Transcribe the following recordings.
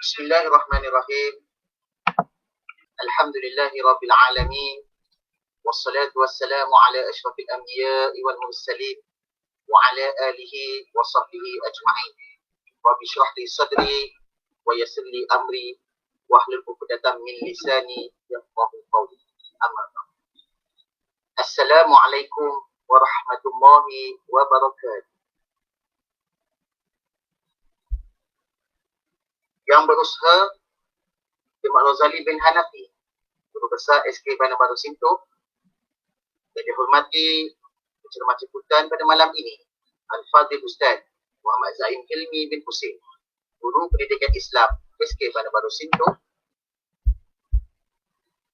Bismillahirrahmanirrahim. Alhamdulillahi rabbil alamin. Wassalatu wassalamu ala asyrafil anbiya'i wal mursalin wa ala alihi wa sahbihi ajma'in. Rabbi shrah li sadri wa yassir li amri wahlul 'uqdatam min lisani yafqahu qawli. Amma ba'd. Assalamualaikum warahmatullahi wabarakatuh. Yang berusaha Imam Razali bin Hanafi, Guru Besar SK Bandar Baru Sinto, yang dihormati penceramah jemputan pada malam ini, Al-Fadhil Ustaz Muhammad Zaim Hilmi bin Husin, Guru Pendidikan Islam SK Bandar Baru Sinto,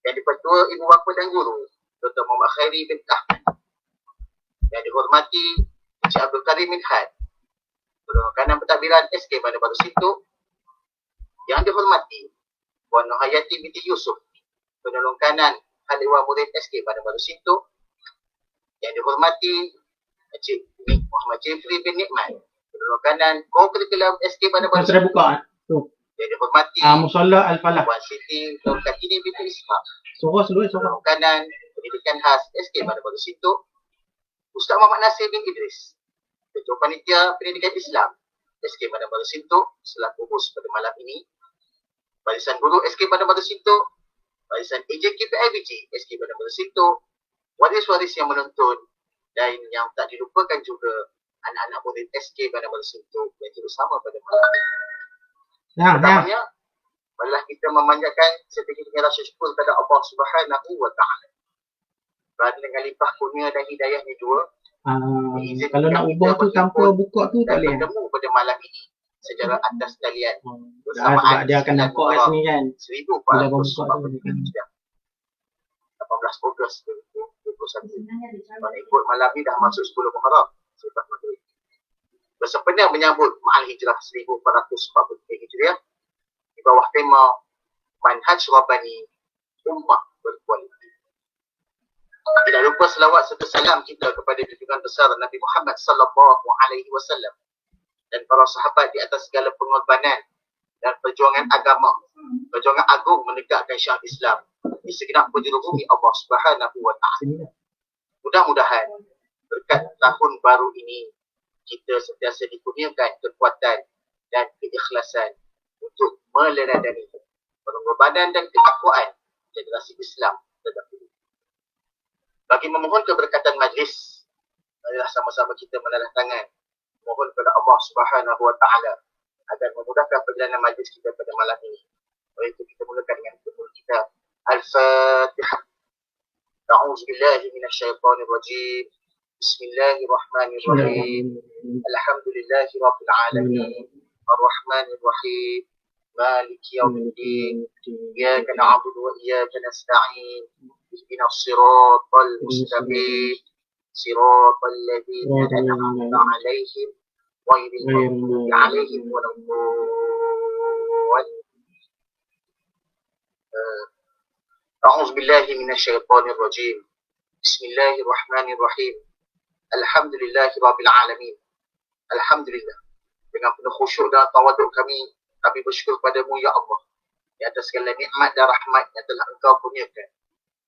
yang dipertua Ibu Bapa dan Guru Dr. Muhammad Khairi bin Ahmad, yang dihormati Encik Abdul Karim bin Had, Guru Kanan Pentadbiran SK Bandar Baru Sinto, yang dihormati Puan Nohayati binti Yusuf, penolong kanan Haliwa Murid SK Bandar Baru Sinto, yang dihormati Encik Muhammad Jeffrey bin Nikmat, penolong kanan Co-Curriculum SK Bandar Baru Sinto, yang dihormati Musalla Al-Falah, Puan Siti Nur Kartini binti Ishaq, Surah penolong kanan Pendidikan Khas SK Bandar Baru Sinto, Ustaz Muhammad Nasir bin Idris, Ketua Panitia Pendidikan Islam SK Bandar Baru Sinto, selaku host pada malam ini. Barisan Guru SK Bandar Baru Sinto, barisan AJKPIBG SK Bandar Baru Sinto, waris-waris yang menonton, dan yang tak dilupakan juga anak-anak murid SK Bandar Baru Sinto yang turut sama pada malam ini. Pertamanya, marilah kita memanjatkan setinggi-tinggi rasa syukur kepada Allah Subhanahu wa Ta'ala. Kerana dengan limpah kurnia dan hidayahnya dua, kalau nak ubah tu tanpa buka tu tak boleh. Bertemu pada malam ini secara atas talian sebab dia akan nampak kat sini kan 18 Ogos 2021. Kalau ikut malam ni dah masuk 10 Muharram selepas maghrib. Bersempena menyambut Ma'al Hijrah 1443 Hijriah di bawah tema Manhaj Rabbani Ummah Berkualiti. Tidak lupa selawat serta salam kita kepada junjungan besar Nabi Muhammad sallallahu alaihi wasallam dan para sahabat di atas segala pengorbanan dan perjuangan agama, perjuangan agung menegakkan syiar Islam di segenap penjuru bumi Allah Subhanahu wa Ta'ala. Mudah-mudahan berkat tahun baru ini kita sentiasa dikurniakan kekuatan dan keikhlasan untuk meneladani pengorbanan dan ketakwaan generasi Islam terdahulu. Bagi memohon keberkatan majlis, marilah sama-sama kita menadah tangan mohon kepada Allah Subhanahu wa Ta'ala agar memudahkan perjalanan majlis kita pada malam ini. Oleh itu kita mulakan dengan tutur kita Al-Fatihah. A'udzu billahi minasyaitonir rajim. Bismillahirrahmanirrahim. Alhamdulillahi rabbil alamin. Arrahmanir rahim. Maliki yaumiddin. Iyyaka na'budu wa iyyaka nasta'in. Ihdinas siratal mustaqim. صراط الذين أنعمت عليهم غير المغضوب عليهم ولا الضالين. أعوذ بالله من الشيطان الرجيم. بسم الله الرحمن الرحيم. الحمد لله رب العالمين. Alhamdulillah. Dengan penuh khusyuk dan tawaduk kami bersyukur padamu ya Allah di atas segala nikmat dan rahmat yang telah engkau kurniakan,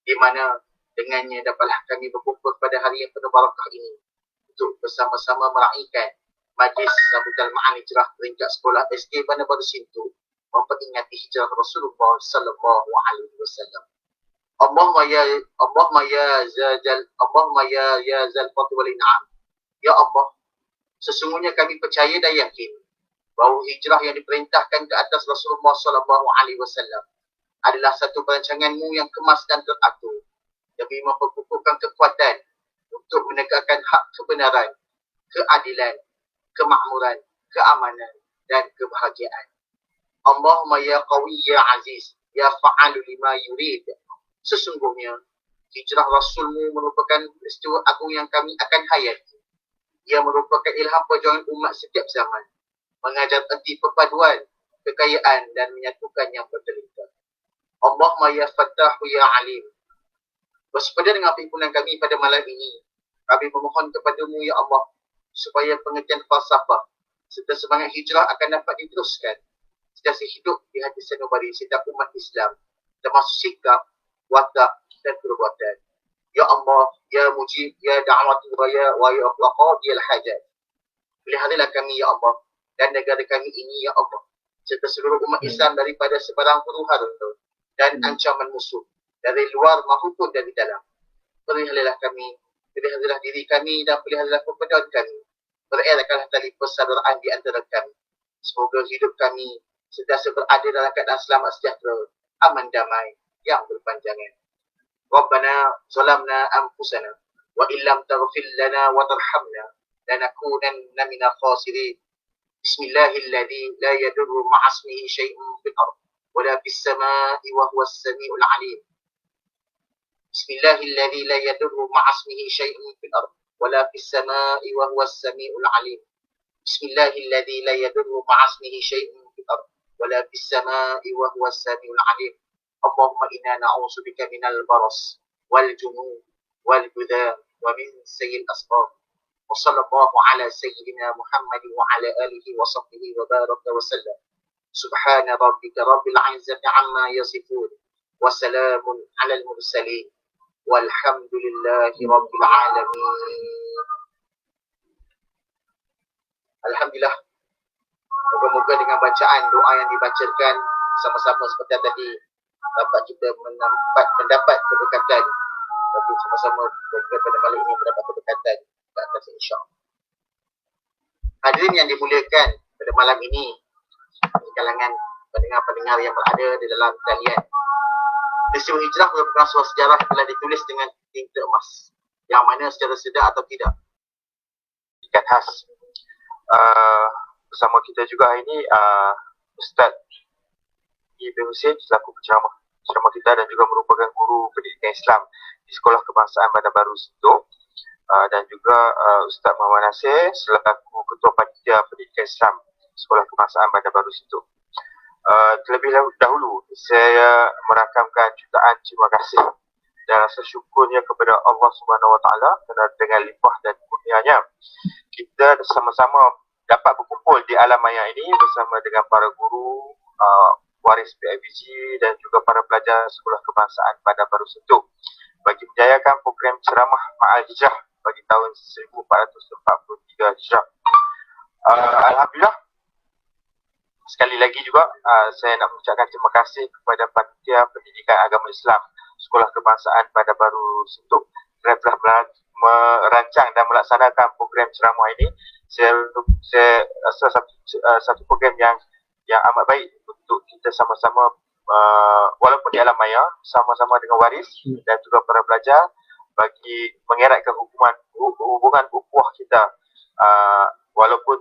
di mana dengannya dapatlah kami berkumpul pada hari yang penuh barakah ini untuk bersama-sama meraihkan majlis sambutan Ma'al Hijrah peringkat sekolah SK Bandar Baru Sinto memperingati hijrah Rasulullah sallallahu alaihi wasallam. Allahumma ya zal fadli wal in'am. Ya Allah, sesungguhnya kami percaya dan yakin bahawa hijrah yang diperintahkan ke atas Rasulullah sallallahu alaihi wasallam adalah satu perancanganmu yang kemas dan teratur, demi memperkukuhkan kekuatan untuk menegakkan hak kebenaran, keadilan, kemakmuran, keamanan dan kebahagiaan. Allahumma ya qawi ya aziz ya fa'alu lima yurid. Sesungguhnya hijrah Rasulmu merupakan peristiwa agung yang kami akan hayati. Ia merupakan ilham perjuangan umat setiap zaman, mengajar erti perpaduan, kekayaan dan menyatukan yang berdelita. Allahumma ya fattahu ya alim. Bersepeda dengan pimpinan kami pada malam ini, kami memohon kepadamu ya Allah supaya pengertian falsafah serta semangat hijrah akan dapat diteruskan sentiasa hidup di hati sanubari setiap umat Islam, termasuk sikap, watak dan perbuatan. Ya Allah, Ya Mujib, Ya Da'watul Raya, wa Ya Qadiyal Hajat. Peliharalah kami Ya Allah dan negara kami ini Ya Allah, serta seluruh umat Islam daripada sebarang huru-hara dan ancaman musuh dari luar maupun dari dalam. Peliharalah kami, peliharalah diri kami dan peliharalah perbedaan kami. Bereratkanlah tali persaudaraan di antara kami. Semoga hidup kami sentiasa berada dalam keadaan selamat sejahtera, aman damai yang berpanjangan. Rabbana zalamna anfusana wa illam taghfir lana wa tarhamna lanakunanna minal khasirin. Bismillahilladzi la yadurru ma'asmihi syai'un fil ardh wa la fis samaa'i wa huwas samiul 'alim. Bismillahilladzi la yadurru ma'asmihi syai'un fil ardh wa la fis samaa'i wa huwas samiul 'alim. Bismillahilladzi la yadurru ma'asmihi syai'un fil ardh wa la fis samaa'i wa huwas samiul 'alim. Allahumma inna na'udzubika minal baras wal junun wal judam wa min sayyi'il asqam. Wa sallallahu ala sayyidina Muhammad wa ala alihi wa sahbihi wa baraka wa sallam. Subhana rabbika rabbil izzati amma yasifun wa salamun alal mursalin walhamdulillahi rabbil alamin. Alhamdulillah. Moga-moga dengan bacaan doa yang dibacakan sama-sama seperti tadi dapat kita mendapat keberkatan. Bagi sama-sama pada malam ini mendapat keberkatan ke atas insya-Allah. Hadirin yang dimuliakan pada malam ini di kalangan pendengar-pendengar yang berada di dalam talian. Peristiwa hijrah merupakan sebuah sejarah yang telah ditulis dengan tinta emas, yang mana secara sedar atau tidak ikan khas. Bersama kita juga hari ini Ustaz Ibn Hussein selaku penceramah kita dan juga merupakan guru pendidikan Islam di Sekolah Kebangsaan Bandar Baru Sentul, dan juga Ustaz Muhammad Nasir selaku Ketua Panitia Pendidikan Islam Sekolah Kebangsaan Bandar Baru Sentul. Terlebih dahulu saya merakamkan jutaan terima kasih dan rasa syukurnya kepada Allah Subhanahu Wa Taala kerana dengan limpah dan kurnianya kita sama-sama dapat berkumpul di alam maya ini bersama dengan para guru, waris PIBG dan juga para pelajar Sekolah Kebangsaan Bandar Baru Sentul bagi menjayakan program ceramah Ma'al Hijrah bagi tahun 1443 Hijrah. Alhamdulillah, sekali lagi juga saya nak mengucapkan terima kasih kepada Panitia Pendidikan Agama Islam Sekolah Kebangsaan Bandar Baru Sentul kerana telah merancang dan melaksanakan program ceramah ini. Saya rasa satu program yang amat baik untuk kita sama-sama walaupun di alam maya sama-sama dengan waris dan juga para pelajar bagi mengeratkan hubungan ukhuwah kita, walaupun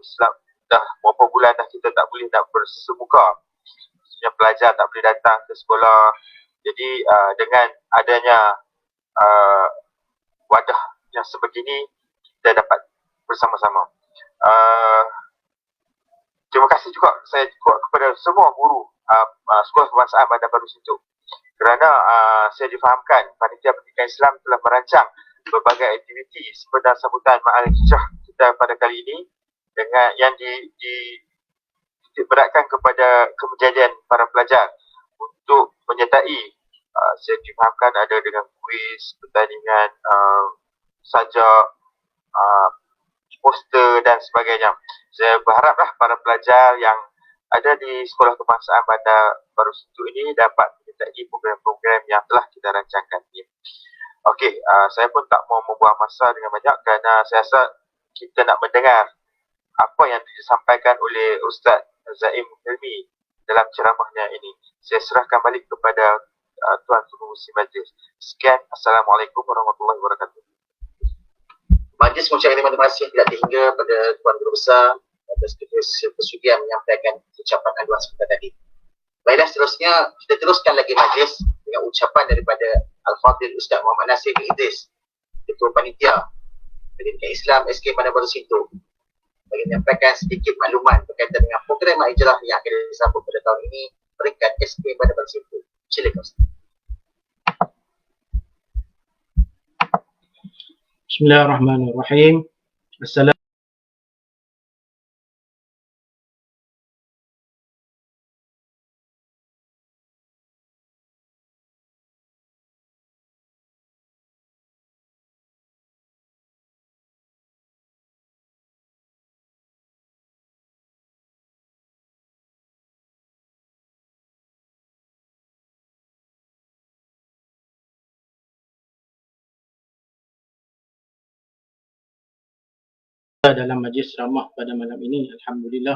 dah beberapa bulan dah kita tak boleh nak bersemuka, maksudnya pelajar tak boleh datang ke sekolah. Jadi dengan adanya wadah yang sebegini kita dapat bersama-sama. Terima kasih juga saya kepada semua guru Sekolah Kebangsaan Bandar Baru Sentul kerana saya difahamkan Panitia Pendidikan Islam telah merancang berbagai aktiviti seperti sambutan Ma'al Hijrah kita pada kali ini dengan yang dititikberatkan kepada kejadian para pelajar untuk menyertai. Saya difahamkan ada dengan kuis, pertandingan sajak, poster dan sebagainya. Saya berharaplah para pelajar yang ada di Sekolah Kebangsaan Bandar Baru Sentul ini dapat menyertai program-program yang telah kita rancangkan ini. Okey, saya pun tak mau membuang masa dengan banyak kerana saya rasa kita nak mendengar apa yang disampaikan oleh Ustaz Zaim Hilmi dalam ceramahnya ini. Saya serahkan balik kepada Tuan Pengerusi Majlis. Sekian, Assalamualaikum warahmatullahi wabarakatuh. Majlis mengucapkan terima kasih tidak terhingga pada Tuan Guru Besar atas kesudian menyampaikan ucapan aduan seperti tadi. Baiklah, seterusnya kita teruskan lagi majlis dengan ucapan daripada Al-Fadhil Ustaz Muhammad Nasir bin Idris, Ketua Panitia Pendidikan Islam SK Bandar Baru Sentul, bagi menyampaikan sedikit maklumat berkaitan dengan program Ma'al Hijrah yang akan disambut pada tahun ini peringkat SK Bandar Baru Sentul. Silakan Ustaz. Bismillahirrahmanirrahim. Assalamualaikum dalam majlis ceramah pada malam ini. Alhamdulillah.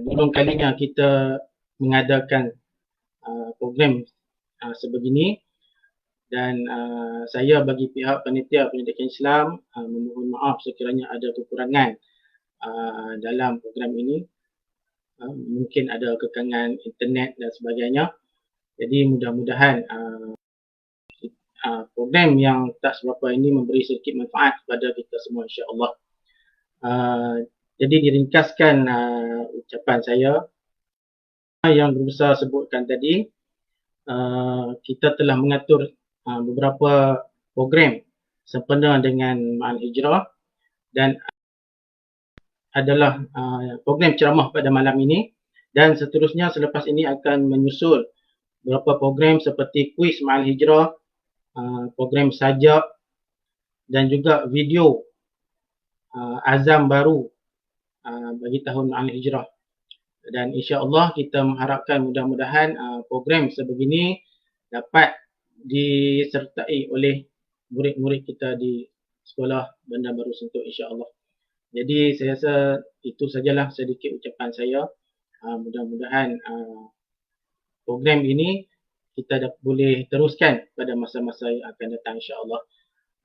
Belum kalinya kita mengadakan program sebegini, dan saya bagi pihak panitia pendidikan Islam memohon maaf sekiranya ada kekurangan dalam program ini. Mungkin ada kekangan internet dan sebagainya. Jadi mudah-mudahan program yang tak seberapa ini memberi sedikit manfaat kepada kita semua, insya-Allah. Jadi diringkaskan ucapan saya yang berbesar sebutkan tadi, kita telah mengatur beberapa program sempena dengan Ma'al Hijrah, dan adalah program ceramah pada malam ini, dan seterusnya selepas ini akan menyusul beberapa program seperti kuis Ma'al Hijrah, program sajak, dan juga video azam baru bagi tahun Ma'al Hijrah. Dan insya-Allah kita mengharapkan mudah-mudahan program sebegini dapat disertai oleh murid-murid kita di sekolah Bandar Baru Sentul, insya-Allah. Jadi saya rasa itu sajalah sedikit ucapan saya. Mudah-mudahan program ini kita boleh teruskan pada masa-masa yang akan datang, insya-Allah.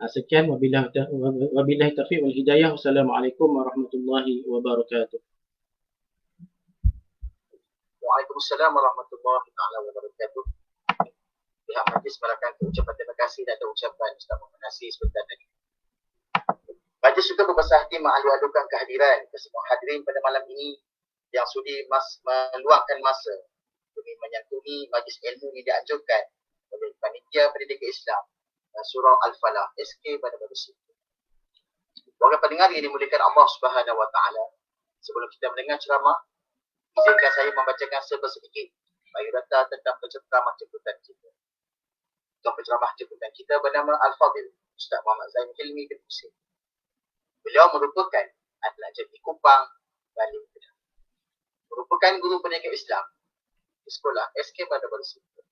Sekian, wabillahi taufiq wal hidayah. Wassalamualaikum warahmatullahi wabarakatuh. Waalaikumsalam warahmatullahi wabarakatuh. Pihak majlis merakan ucapan terima kasih dan ucapan Ustaz Muhammad Nasir sebentar tadi. Majlis juga berbesar hati mengalu-alukan kehadiran kesemua hadirin pada malam ini yang sudi meluangkan masa demi menyantuni majlis ilmu yang dianjurkan oleh Panitia Pendidikan Islam Surau Al-Falah SK pada Baru Sentul. Warga pendengar yang dimuliakan Allah Subhanahu Wa Taala, sebelum kita mendengar ceramah, izinkan saya membacakan sedikit biodata tentang penceramah jemputan kita. Penceramah jemputan kita bernama Al-Fadil Ustaz Muhammad Zain Hilmi bin Husin. Beliau merupakan adalah jadi Kupang, Bali, Kedah. Merupakan guru pendidikan Islam di sekolah SK pada Baru Sentul.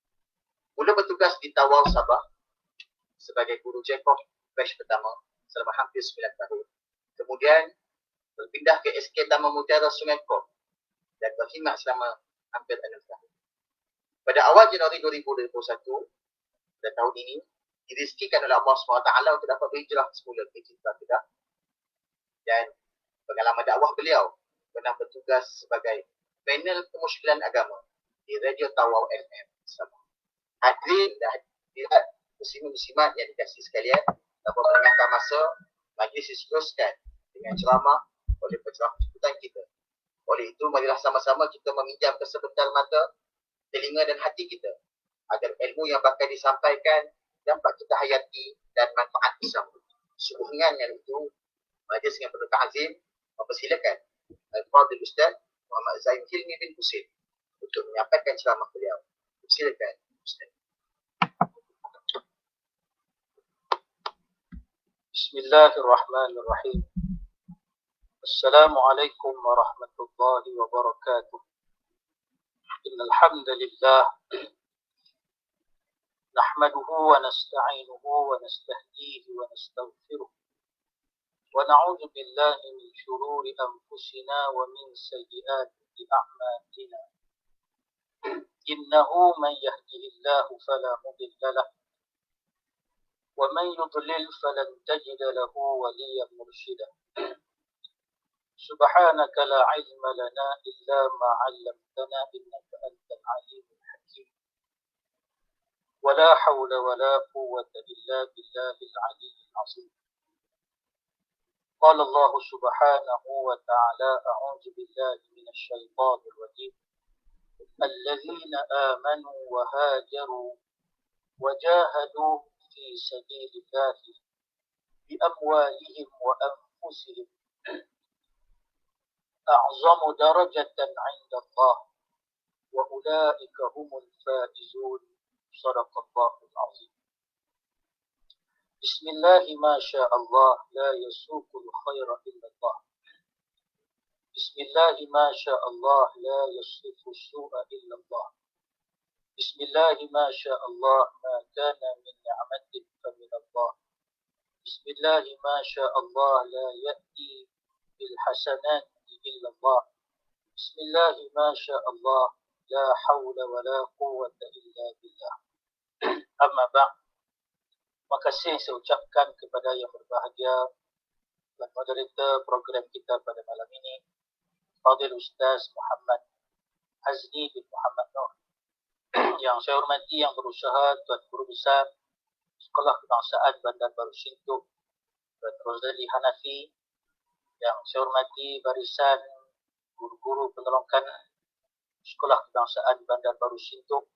Mula bertugas di Tawau, Sabah sebagai guru Jacob batch pertama selama hampir 9 tahun. Kemudian berpindah ke SK Taman Mutiara Sungai Kong dan berkhidmat selama hampir 6 tahun. Pada awal Januari 2021, pada tahun ini, dirizkikan oleh Allah SWT untuk dapat berhijrah semula ke Kedah, dan pengalaman dakwah beliau pernah bertugas sebagai panel kemusykilan agama di Radio Tawau FM Sabah. Hadirin dan hadirat muslimin-muslimat yang dikasihi sekalian, tanpa melengahkan masa, majlis diteruskan dengan ceramah oleh penceramah jemputan kita. Oleh itu, marilah sama-sama kita meminjamkan sebentar mata, telinga dan hati kita agar ilmu yang bakal disampaikan dapat kita hayati dan manfaat bersama. Sehubungan dengan itu, majlis yang penuh ta'zim mempersilakan Al-Fadhil Ustaz Muhammad Zain Hilmi bin Husin untuk menyampaikan ceramah beliau. Silakan Ustaz. Bismillahirrahmanirrahim. Assalamualaikum warahmatullahi wabarakatuh. Innal hamdalillah nahmaduhu wa nasta'inuhu wa nastahdihi wa nastaghfiruh wa na'udzu billahi min shururi anfusina wa min sayyiati a'malina. Innahu man yahdihillahu fala mudilla lahu ومن يضلل فلن تجد له وليا مرشدا. سبحانك لا علم لنا إلا ما علمتنا إنك أنت العليم الحكيم. ولا حول ولا قوة إلا بالله العلي العظيم. قال الله سبحانه وتعالى: أعوذ بالله من الشيطان الرجيم. الذين آمنوا وهاجروا وجاهدوا في سبيل الله بأموالهم وأنفسهم أعظم درجة عند الله وأولئك هم الفائزون. صدق الله العظيم. بسم الله ما شاء الله لا يسوق الخير إلا الله. بسم الله ما شاء الله لا يصرف السوء إلا الله. بسم الله ما شاء الله ما كان من نعمة فمن الله Bismillah ma sya Allah la ya'ti bil hasanati illa Allah. Bismillah ma sya Allah la hawla wa la quwwata illa billah. Amma ba'd. Makasih saya ucapkan kepada yang berbahagia dan moderator program kita pada malam ini, Fadil Ustaz Muhammad Azli bin Muhammad Nur. Yang saya hormati yang berusaha Tuan Guru Besar Sekolah Kebangsaan Bandar Baru Sintuk, Tuan Rozali Hanafi. Yang saya hormati barisan guru-guru penolongkan Sekolah Kebangsaan Bandar Baru Sintuk.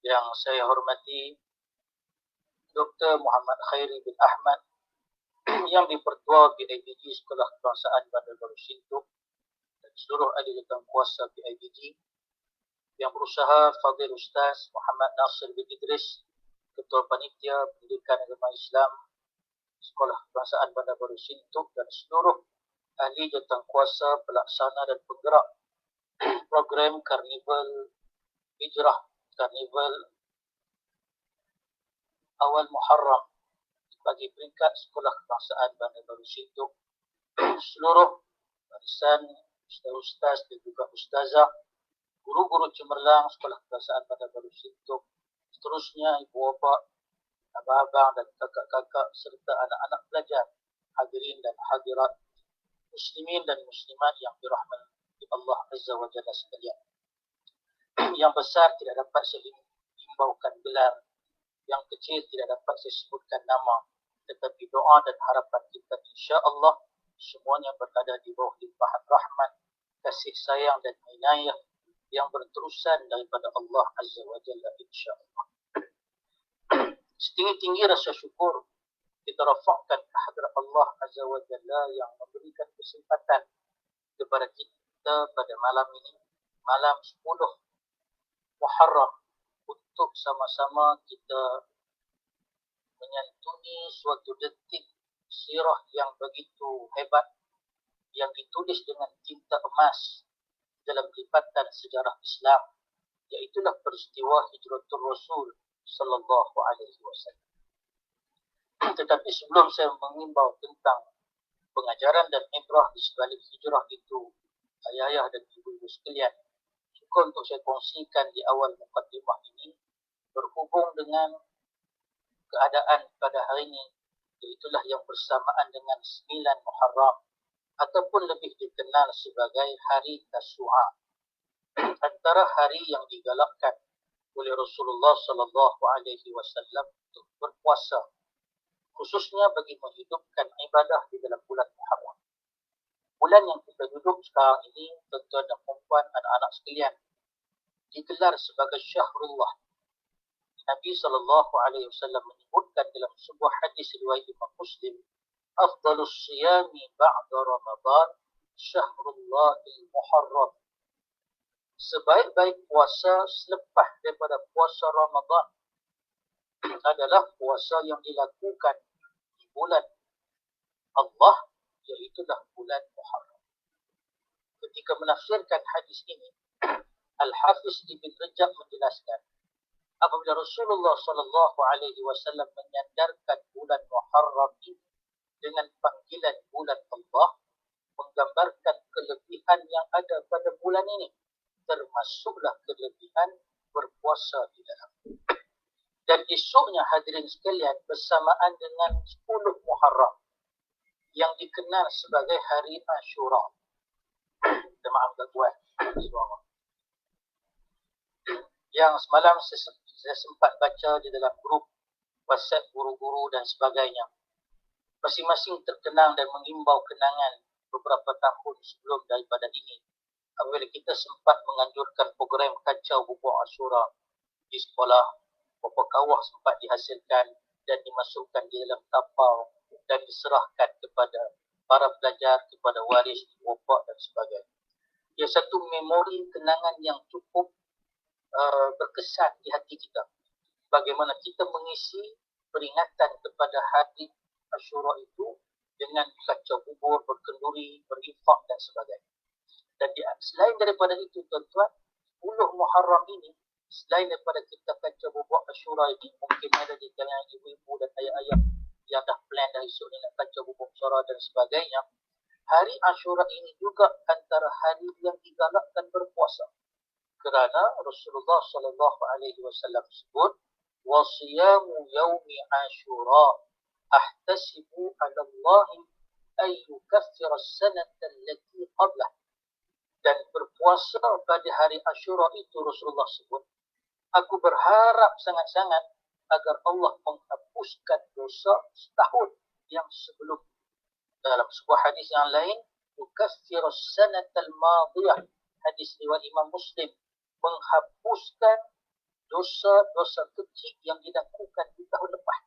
Yang saya hormati Dr. Muhammad Khairi bin Ahmad yang dipertua PIBG Sekolah Kebangsaan Bandar Baru Sintuk dan seluruh ahli jawatan kuasa PIBG. Yang berusaha Fadil Ustaz Muhammad Nasir bin Idris, Ketua Panitia Pendidikan Agama Islam Sekolah Kebangsaan Bandar Baru Sintuk dan seluruh ahli jawatan kuasa pelaksana dan penggerak program Karnival Hijrah, Karnival Awal Muharram bagi peringkat Sekolah Kebangsaan Bandar Baru Sintuk, seluruh barisan ustaz-ustaz dan juga ustazah, guru-guru cemerlang Sekolah Kebangsaan Bandar Baru Sintuk, seterusnya ibu bapa, abang-abang dan kakak-kakak serta anak-anak pelajar, hadirin dan hadirat, muslimin dan muslimat yang dirahmati Allah Azza wa Jalla sekalian. Yang besar tidak dapat saya himbaukan gelar, yang kecil tidak dapat saya sebutkan nama, tetapi doa dan harapan kita insya-Allah semuanya berada di bawah limpahan rahmat, kasih sayang dan inayah yang berterusan daripada Allah Azza wa Jalla insya-Allah. Setinggi-tinggi rasa syukur kita rafakkan ke hadirat Allah Azza wa Jalla yang memberikan kesempatan kepada kita pada malam ini, malam 10 Muharram, untuk sama-sama kita menyantuni suatu detik sirah yang begitu hebat yang ditulis dengan tinta emas dalam lipatan sejarah Islam, iaitulah peristiwa Hijratul Rasul sallallahu alaihi wasallam. Tetapi sebelum saya mengimbau tentang pengajaran dan ibrah di sebalik hijrah itu, ayah-ayah dan ibu-ibu sekalian, cukup untuk saya kongsikan di awal mukadimah ini berhubung dengan keadaan pada hari ini, iaitulah yang bersamaan dengan 9 Muharram ataupun lebih dikenal sebagai Hari Tasu'a, antara hari yang digalakkan oleh Rasulullah sallallahu alaihi wasallam untuk berpuasa, khususnya bagi menghidupkan ibadah di dalam bulan Muharram. Bulan yang kita duduk sekarang ini, tuan-tuan dan puan, anak-anak sekalian, digelar sebagai Syahrullah. Nabi sallallahu alaihi wasallam menyebutkan dalam sebuah hadis riwayat Imam Muslim, afdalus siyami ba'da Ramadan Syahrullahil Muharram. Sebaik-baik puasa selepas daripada puasa Ramadan adalah puasa yang dilakukan di bulan Allah, iaitulah bulan Muharram. Ketika menafsirkan hadis ini, Al-Hafiz Ibn Rajab menjelaskan, apabila Rasulullah sallallahu alaihi wasallam menyandarkan bulan Muharram ini dengan panggilan bulan Allah, menggambarkan kelebihan yang ada pada bulan ini, termasuklah kelebihan berpuasa di dalam. Dan esoknya hadirin sekalian bersamaan dengan 10 Muharram yang dikenal sebagai Hari Ashura. Minta maaf gangguan suara. Yang semalam saya sempat baca di dalam grup WhatsApp guru-guru dan sebagainya. Masing-masing terkenang dan mengimbau kenangan beberapa tahun sebelum daripada ini, apabila kita sempat menganjurkan program kacau bubuk Ashura di sekolah. Beberapa kawah sempat dihasilkan dan dimasukkan di dalam tapau dan diserahkan kepada para pelajar, kepada waris, bapak dan sebagainya. Ia satu memori kenangan yang cukup berkesan di hati kita. Bagaimana kita mengisi peringatan kepada hari Ashura itu dengan kacau bubur, berkenduri, berinfak dan sebagainya. Dan selain daripada itu, tuan-tuan, 10 Muharram ini, selain daripada kita kacau bubur Ashura ini, mungkin ada di kalangan ibu-ibu dan ayah-ayah yang dah plan dah esok ni nak kacau hubung suara dan sebagainya. Hari Ashura ini juga antara hari yang digalakkan berpuasa. Kerana Rasulullah sallallahu alaihi wasallam sebut, "Wa siyamu yaumi Ashura ahtasibu 'ala Allah ay yukaffira as-sanata allati qablah." Dan berpuasa pada hari Ashura itu Rasulullah sebut, aku berharap sangat-sangat agar Allah menghapuskan dosa setahun yang sebelum. Dalam sebuah hadis yang lain, yukaffira as-sanata al-madiyah, hadis riwayat Imam Muslim, menghapuskan dosa-dosa kecil yang dilakukan di tahun lepas.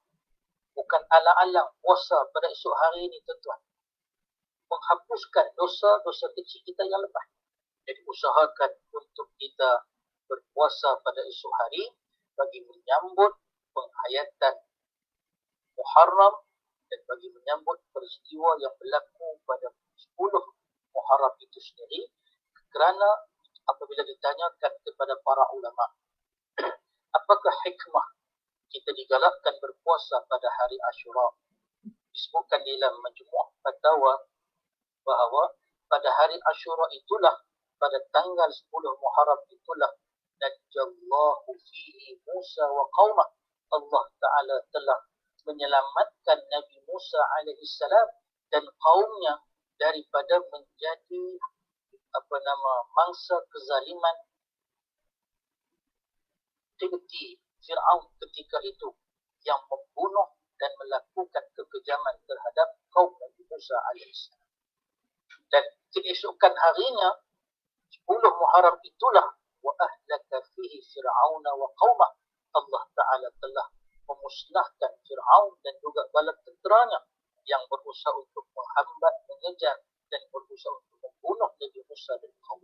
Bukan alang-alang puasa pada esok hari ini, tuan-tuan. Menghapuskan dosa-dosa kecil kita yang lepas. Jadi usahakan untuk kita berpuasa pada esok hari bagi menyambut penghayatan Muharram dan bagi menyambut peristiwa yang berlaku pada 10 Muharram itu sendiri. Kerana apabila ditanyakan kepada para ulama, apakah hikmah kita digalakkan berpuasa pada hari Ashura? Disebutkan dalam Majmu' Fatawa bahawa pada hari Ashura itulah, pada tanggal 10 Muharram itulah, najjallahu fihi Musa wa qaumah. Allah Ta'ala telah menyelamatkan Nabi Musa alaihi salam dan kaumnya daripada menjadi mangsa kezaliman seperti Fir'aun ketika itu, yang membunuh dan melakukan kekejaman terhadap kaum Nabi Musa AS. Dan keesokan harinya 10 Muharram itulah wa ahlaka fihi Fir'aun wa qaumah. Allah Ta'ala telah memusnahkan Fir'aun dan juga bala tenteranya yang berusaha untuk menghambat, mengejar dan berusaha untuk membunuh Nabi Musa dan kaum.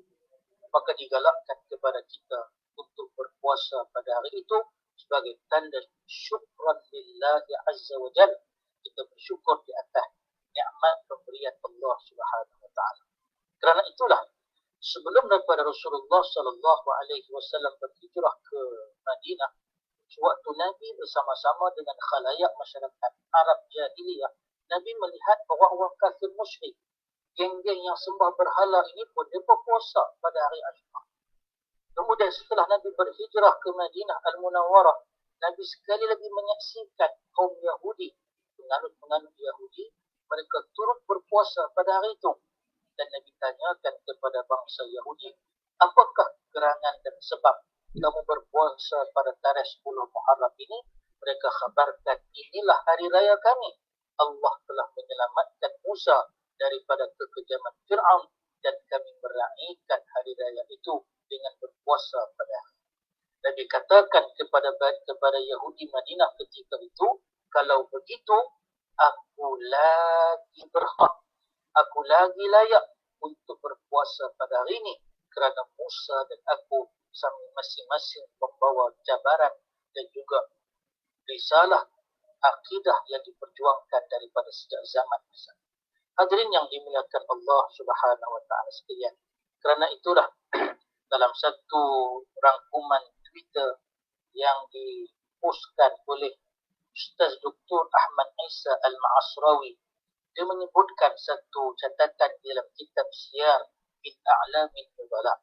Maka digalakkan kepada kita untuk berpuasa pada hari itu sebagai tanda syukran lillahi azza wa jalla. Kita bersyukur di atas nikmat pemberian Allah Subhanahu wa taala. Kerana itulah sebelum daripada Rasulullah sallallahu alaihi wasallam berhijrah ke Madinah, sewaktu Nabi bersama-sama dengan khalayak masyarakat Arab jahiliyah, Nabi melihat orang-orang kafir musyrik, geng-geng yang sembah berhala ini pun dia berpuasa pada hari Ashura. Kemudian setelah Nabi berhijrah ke Madinah Al-Munawwarah, Nabi sekali lagi menyaksikan kaum Yahudi, penganut-penganut Yahudi, mereka turut berpuasa pada hari itu. Dan Nabi tanyakan kepada bangsa Yahudi, apakah gerangan dan sebab kamu berpuasa pada tarikh 10 Muharram ini? Mereka khabarkan, inilah hari raya kami. Allah telah menyelamatkan Musa daripada kekejaman Fir'aun dan kami meraihkan hari raya itu dengan berpuasa pada hari. Nabi katakan kepada Yahudi Madinah ketika itu, kalau begitu aku lagi berhak, aku lagi layak untuk berpuasa pada hari ini, kerana Musa dan aku masing-masing membawa cabaran dan juga risalah akidah yang diperjuangkan daripada sejak zaman masa. Hadirin yang dimuliakan Allah Subhanahu wa taala sekalian, kerana itulah dalam satu rangkuman Twitter yang dipostkan oleh Ustaz Dr. Ahmad Isa Al-Ma'asrawi, dia menyebutkan satu catatan dalam kitab Siyar bin A'lamin Nubala.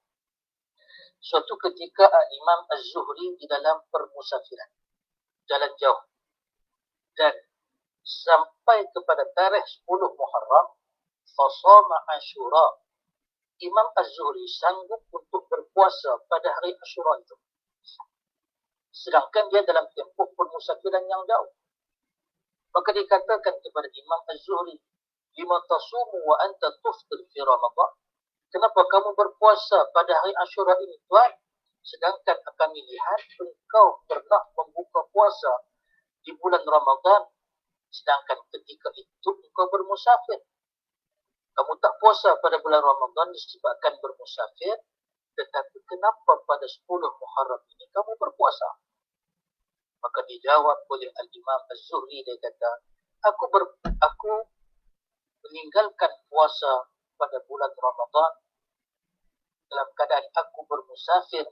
Suatu ketika Imam Az-Zuhri di dalam permusafiran, jalan jauh, dan sampai kepada tarikh 10 Muharram, fasama Ashura. Imam Az-Zuhri sanggup untuk berpuasa pada hari Ashura itu, sedangkan dia dalam tempoh permusafiran yang jauh. Maka dikatakan kepada Imam Az-Zuhri, lima tasumu wa anta tuftir fi Ramadan? Kenapa kamu berpuasa pada hari Ashura ini, tuan? Sedangkan kami lihat engkau pernah membuka puasa di bulan Ramadan, sedangkan ketika itu engkau bermusafir. Kamu tak puasa pada bulan Ramadan disebabkan bermusafir, tetapi kenapa pada 10 Muharram ini kamu berpuasa? Maka dijawab oleh Al-Imam Az-Zuhri, dia kata, aku meninggalkan puasa pada bulan Ramadan dalam keadaan aku bermusafir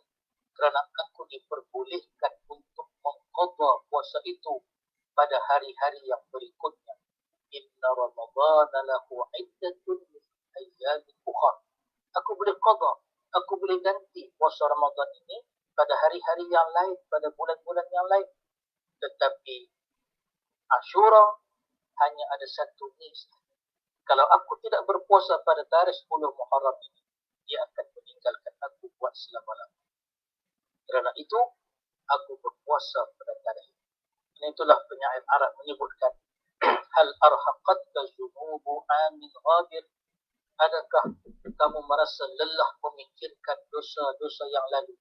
kerana aku diperbolehkan untuk mengqadha puasa itu pada hari-hari yang berikutnya. Ramadhan lahu iddatun min ayyamin ukhra. Aku boleh qada, aku boleh ganti puasa Ramadan ini pada hari-hari yang lain, pada bulan-bulan yang lain. Tetapi Ashura hanya ada satu ni. Kalau aku tidak berpuasa pada tarikh 10 Muharram ini, dia akan meninggalkan aku buat selama-lamanya. Kerana itu, aku berpuasa pada tarikh ini. Dan itulah penyair Arab menyebutkan, hal arhaqatka zunubu amin ghadir. Adakah kamu merasa lelah memikirkan dosa-dosa yang lalu?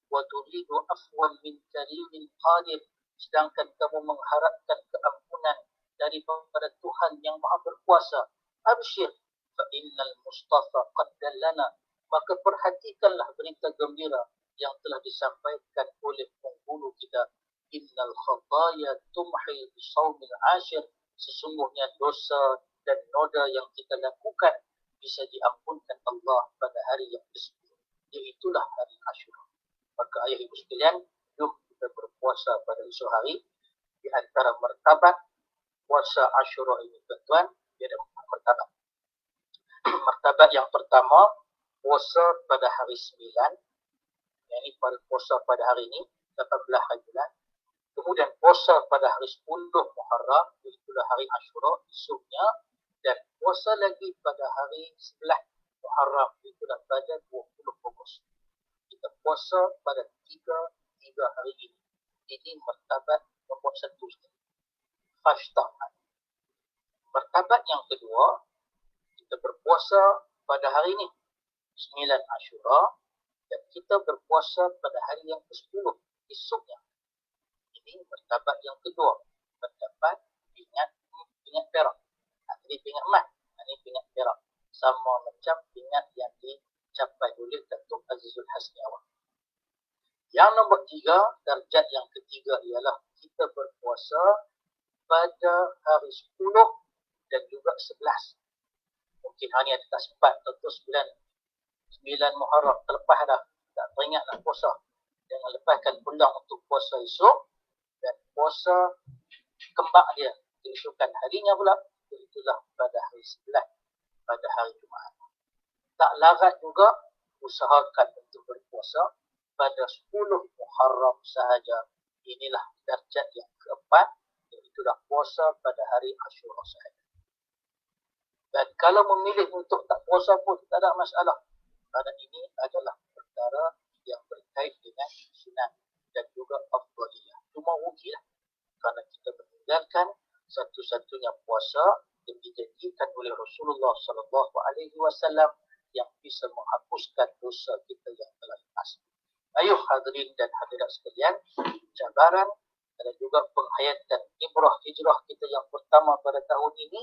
Wa turidu afwan min karimin qadir. Sedangkan kamu mengharapkan keampunan daripada Tuhan yang Maha Berkuasa. Abshir fa innal Mustafa qad dallana. Maka perhatikanlah berita gembira yang telah disampaikan oleh penghulu kita. Innal khataya tumhi bisawmil ashir. Sesungguhnya dosa dan noda yang kita lakukan bisa diampunkan Allah pada hari yang ke-10, iaitulah hari Ashura. Maka ayah ibu sekalian, jom kita berpuasa pada esok hari. Di antara martabat puasa Ashura ini, tuan-tuan, dia ada 4 martabat. Martabat yang pertama, puasa pada hari 9, yang ini puasa pada hari ini, 18 hari bulan. Kemudian puasa pada hari 10 Muharram, iaitulah hari Ashura, esoknya. Dan puasa lagi pada hari 11 Muharram, iaitulah pada 20 Ogos. Kita puasa pada 3 hari ini. Ini martabat nombor 1. Fashtahan. Martabat yang kedua, kita berpuasa pada hari ini, 9 Ashura, dan kita berpuasa pada hari yang ke-10, esoknya. Ini martabat yang kedua, martabat pingat perak. Ini pingat emas, ini pingat perak. Sama macam pingat yang dicapai oleh Datuk Azizul Hasni awal. Yang nombor 3, darjat yang ketiga ialah kita berpuasa pada hari 10 dan juga 11. Mungkin hari ada tak sempat, tentu 9 Muharram terlepas dah. Tak teringat nak puasa. Jangan lepaskan peluang untuk puasa esok. Dan puasa kembang dia keesokan harinya pula, itulah pada hari 11, pada hari Jumaat. Tak larat juga usahakan untuk berpuasa pada 10 Muharram sahaja. Inilah darjat yang keempat, iaitulah puasa pada hari Ashura sahaja. Dan kalau memilih untuk tak puasa pun tak ada masalah. Kerana ini adalah perkara yang berkait dengan sunnah dan juga afdaliyah. Cuma rugilah kerana kita meninggalkan satu-satunya puasa yang dijanjikan oleh Rasulullah SAW yang bisa menghapuskan dosa kita yang telah lepas. Ayuh hadirin dan hadirat sekalian, cabaran dan juga penghayatan ibrah hijrah kita yang pertama pada tahun ini,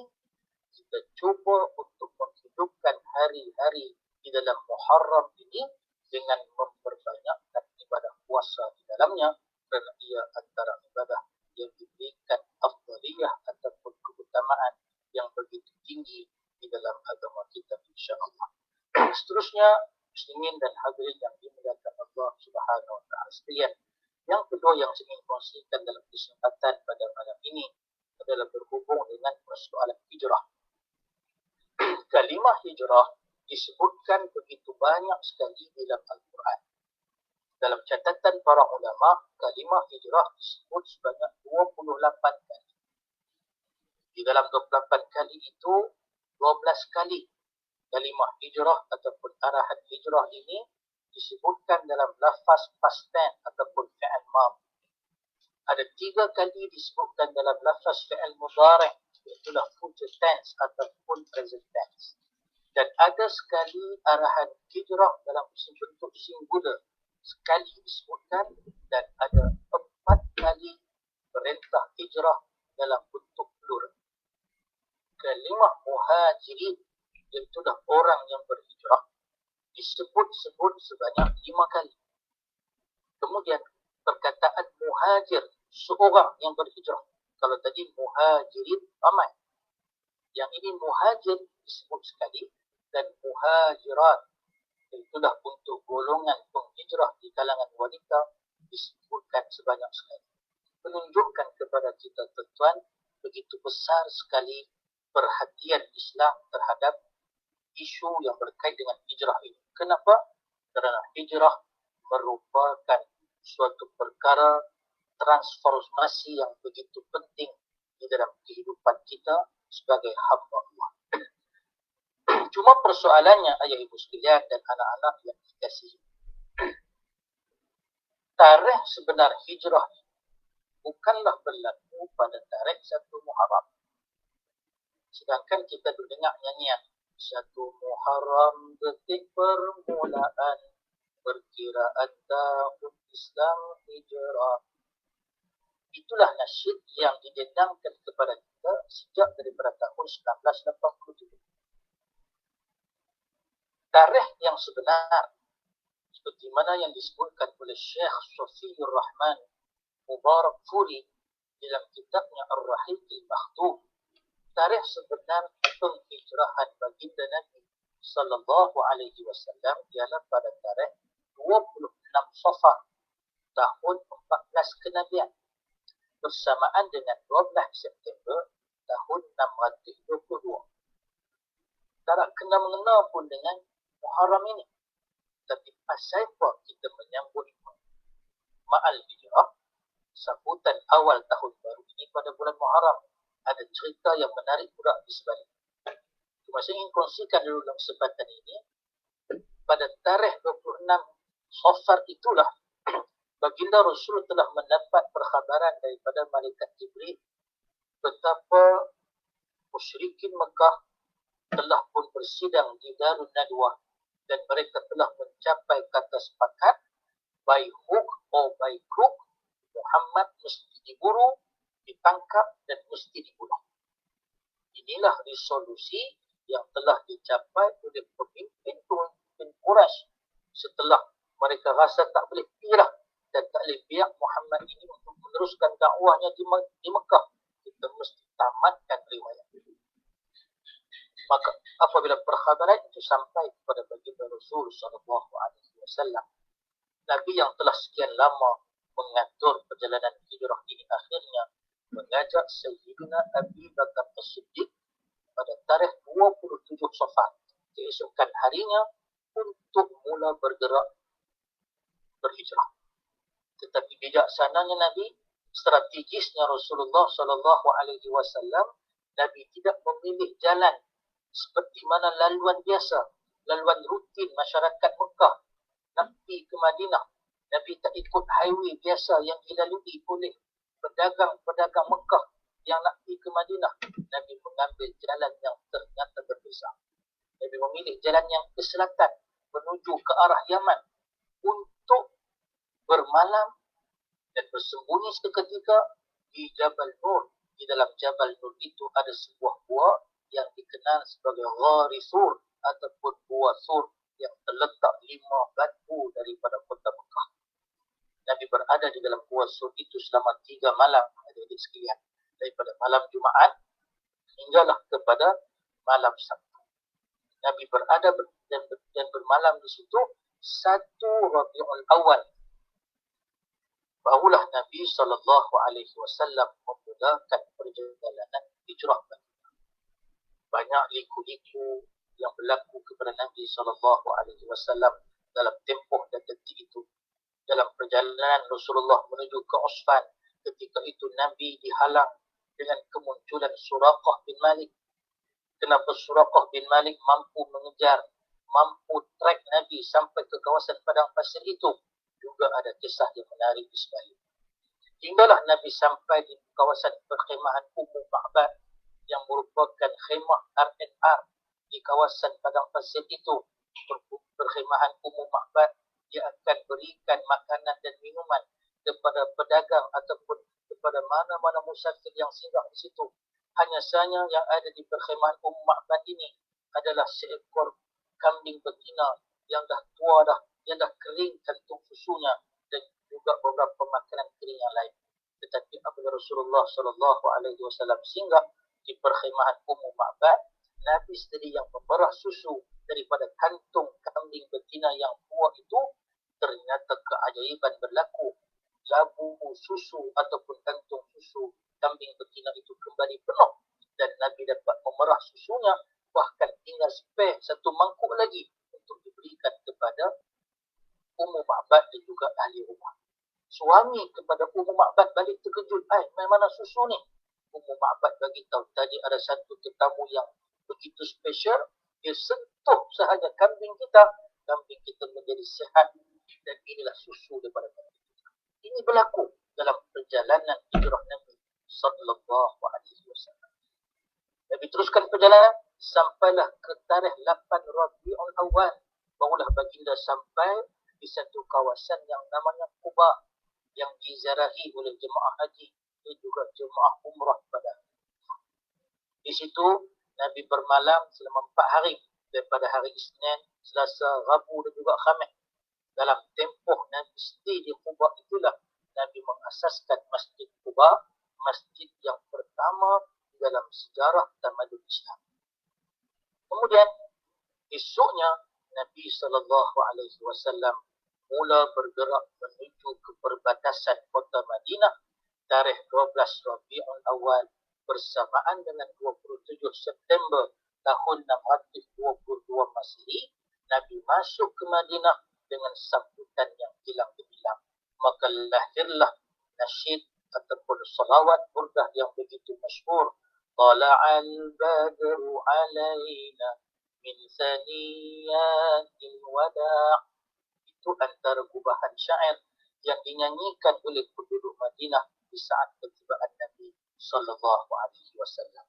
kita cuba untuk menghidupkan hari-hari di dalam Muharram ini dengan memperbanyakkan ibadah puasa di dalamnya, kerana ia antara ibadah yang diberikan afdaliyah ataupun keutamaan yang begitu tinggi di dalam agama kita, insya-Allah. Seterusnya, muslimin dan hadirin yang dimuliakan Allah Subhanahu wa taala sekalian. Yang kedua yang saya ingin kongsikan dalam kesempatan pada malam ini adalah berhubung dengan persoalan hijrah. Kalimah hijrah disebutkan begitu banyak sekali dalam Al-Quran. Dalam catatan para ulama, kalimah hijrah disebut sebanyak 28 kali. Di dalam 28 kali itu, 12 kali kalimah hijrah ataupun arahan hijrah ini disebutkan dalam lafaz past tense ataupun fi'il madhi. Ada 3 kali disebutkan dalam lafaz fi'il mudhari', iaitulah future tense ataupun present tense. Dan ada sekali arahan hijrah dalam bentuk singular, sekali disebutkan, dan ada 4 kali perintah hijrah dalam bentuk plural. Kalimah muhajirin, iaitulah orang yang berhijrah, disebut-sebut sebanyak 5 kali. Kemudian perkataan muhajir, seorang yang berhijrah. Kalau tadi muhajirin ramai, yang ini muhajir disebut sekali, dan muhajirat, itulah untuk golongan penghijrah di kalangan wanita, disebutkan sebanyak sekali. Menunjukkan kepada kita tuan-tuan begitu besar sekali perhatian Islam terhadap isu yang berkait dengan hijrah ini. Kenapa? Kerana hijrah merupakan suatu perkara transformasi yang begitu penting di dalam kehidupan kita sebagai hamba Allah. Cuma persoalannya ayah ibu sekalian dan anak-anak yang dikasihi, tarikh sebenar hijrah bukanlah berlaku pada tarikh 1 Muharram. Sedangkan kita dengar nyanyian 1 Muharram detik permulaan perkiraan tahun Islam hijrah. Itulah nasyid yang didendangkan kepada kita sejak daripada tahun 1987. Tarikh yang sebenar seperti mana yang disebutkan oleh Syekh Sofiyur Rahman Mubarak Furi dalam kitabnya Ar-Rahiq Al-Makhdum, tarikh sebenar penghijrahan baginda Nabi sallallahu alaihi wasallam ialah pada tarikh 26 Safar tahun 14 kenabian bersamaan dengan 12 September tahun 622. Tak kena mengena pun dengan Muharram ini. Tapi pasal apa kita menyambut Ma'al Hijrah, sambutan awal tahun baru ini pada bulan Muharram? Ada cerita yang menarik pula di sebalik. Cuma saya ingin kongsikan dulu dalam kesempatan ini, pada tarikh 26 Safar itulah baginda Rasul telah mendapat perkhabaran daripada malaikat Jibril betapa musyrikin Mekah telah pun bersidang di Darun Nadwah dan mereka telah mencapai kata sepakat by hook or by crook Muhammad mesti diburu, ditangkap dan mesti dibunuh. Inilah resolusi yang telah dicapai oleh pemimpin Quraisy setelah mereka rasa tak boleh pirah dan tak boleh biar Muhammad ini untuk meneruskan dakwahnya di Mekah. Kita mesti tamatkan riwayat. Maka apabila perkhabaran itu sampai kepada baginda Rasul sallallahu alaihi wasallam, Nabi yang telah sekian lama mengatur perjalanan hijrah ini akhirnya mengajak Sayyidina Abi Bakar As-Siddiq pada tarikh 27 Safar, keesokan harinya, untuk mula bergerak berhijrah. Tetapi bijaksananya Nabi, strategisnya Rasulullah sallallahu alaihi wasallam, Nabi tidak memilih jalan seperti mana laluan biasa, laluan rutin masyarakat Mekah nak pergi ke Madinah. Nabi tak ikut highway biasa yang dilalui oleh pedagang-pedagang Mekah yang nak pergi ke Madinah. Nabi mengambil jalan yang ternyata berbeza. Nabi memilih jalan yang ke selatan menuju ke arah Yaman untuk bermalam dan bersembunyi seketika di Jabal Nur. Di dalam Jabal Nur itu ada sebuah gua yang dikenal sebagai Ghari Sur ataupun Gua Sur yang terletak 5 batu daripada kota Mekah. Nabi berada di dalam Gua Sur itu selama 3 malam, adik-adik sekalian, daripada malam Jumaat hinggalah kepada malam Sabtu. Nabi berada dan bermalam di situ 1 Rabiul Awal. Barulah Nabi SAW memulakan perjalanan hijrah. Banyak liku-liku yang berlaku kepada Nabi SAW dalam tempoh dan detik itu. Dalam perjalanan Rasulullah menuju ke Usfan, ketika itu Nabi dihalang dengan kemunculan Suraqah bin Malik. Kenapa Suraqah bin Malik mampu mengejar, mampu track Nabi sampai ke kawasan padang pasir itu? Juga ada kisah yang menarik di sebalik. Hinggalah Nabi sampai di kawasan perkhemahan Ummu Ma'bad yang merupakan khemah R&R di kawasan padang pasir itu. Perkhemahan Ummu Ma'bad, dia akan berikan makanan dan minuman kepada pedagang ataupun kepada mana-mana musafir yang singgah di situ. Hanya saja yang ada di perkhemahan Ummu Ma'bad ini adalah seekor kambing betina yang dah tua dah, yang dah kering kantung susunya dan juga beberapa makanan kering yang lain. Tetapi apabila Rasulullah SAW singgah di perkhemahan Ummu Ma'bad, Nabi sendiri yang memerah susu daripada kantung kambing betina yang tua itu. Ternyata keajaiban berlaku. Labu susu ataupun kantung susu kambing betina itu kembali penuh dan Nabi dapat memerah susunya, bahkan tinggal spare satu mangkuk lagi untuk diberikan kepada Ummu Ma'bad dan juga ahli rumah. Suami kepada Ummu Ma'bad balik terkejut. Mana susu ni? Ummu Ma'bad bagi tahu tadi ada satu tetamu yang begitu spesial. Dia sentuh sahaja kambing kita menjadi sihat, dan inilah susu daripada kambing kita. Ini berlaku dalam perjalanan hijrah Nabi sallallahu alaihi wasallam. Nabi teruskan perjalanan sampailah ke tarikh 8 Rabiul Awal. Barulah baginda sampai di satu kawasan yang namanya Quba, yang diziarahi oleh jemaah haji dan juga jemaah umrah pada. Di situ Nabi bermalam selama 4 hari, daripada hari Isnin, Selasa, Rabu dan juga Khamis. Dalam tempoh Nabi stay di Quba itulah Nabi mengasaskan Masjid Quba, masjid yang pertama dalam sejarah tamadun Islam. Kemudian esoknya Nabi SAW mula bergerak menuju ke perbatasan kota Madinah tarikh 12 Rabiul Awal bersamaan dengan 27 September tahun 622 Masehi. Nabi masuk ke Madinah dengan sambutan yang hilang gemilang. Maka lahirlah nasyid ataupun salawat burdah yang begitu masyhur. Tala'al badru alaina min saniyatil wada'. Itu antara gubahan syair yang dinyanyikan oleh penduduk Madinah di saat ketibaan Nabi sallallahu alaihi wasallam.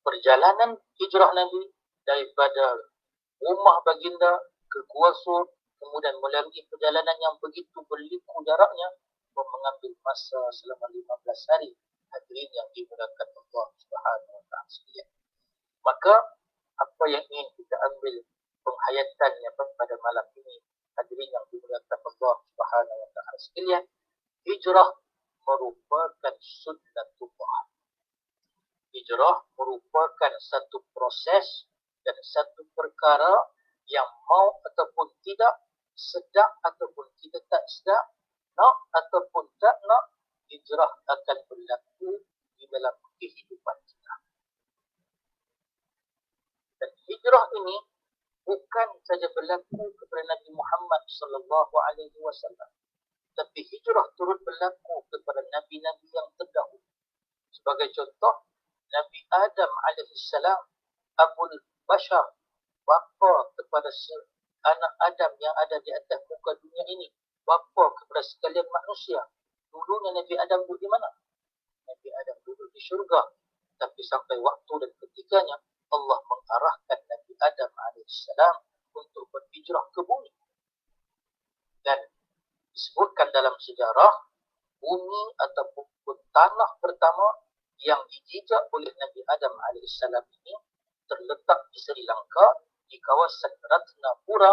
Perjalanan hijrah Nabi daripada rumah baginda ke Gua Sur, kemudian melalui perjalanan yang begitu berliku jaraknya, mengambil masa selama 15 hari. Hadirin yang dimuliakan Allah Subhanahu wa taala sekalian. Maka apa yang ingin kita ambil penghayatannya pada malam ini, hadirin yang dimuliakan Allah Subhanahu wa taala sekalian, hijrah merupakan sunnatullah. Hijrah merupakan satu proses dan satu perkara yang mau ataupun tidak, sedap ataupun kita tak sedap, nak ataupun tak nak, hijrah akan berlaku di dalam kehidupan kita. Dan hijrah ini bukan saja berlaku kepada Nabi Muhammad sallallahu alaihi wasallam, tapi hijrah turut berlaku kepada nabi-nabi yang terdahulu. Sebagai contoh, Nabi Adam alaihissalam, Abul Bashar, bapa kepada anak Adam yang ada di atas muka dunia ini, bapa kepada sekalian manusia. Dulunya Nabi Adam duduk di mana? Nabi Adam duduk di syurga. Tapi sampai waktu dan ketikanya Allah mengarahkan Nabi Adam alaihissalam untuk berhijrah ke bumi. Dan disebutkan dalam sejarah, bumi ataupun tanah pertama yang dijejak oleh Nabi Adam alaihissalam ini terletak di Sri Lanka, di kawasan Ratnapura.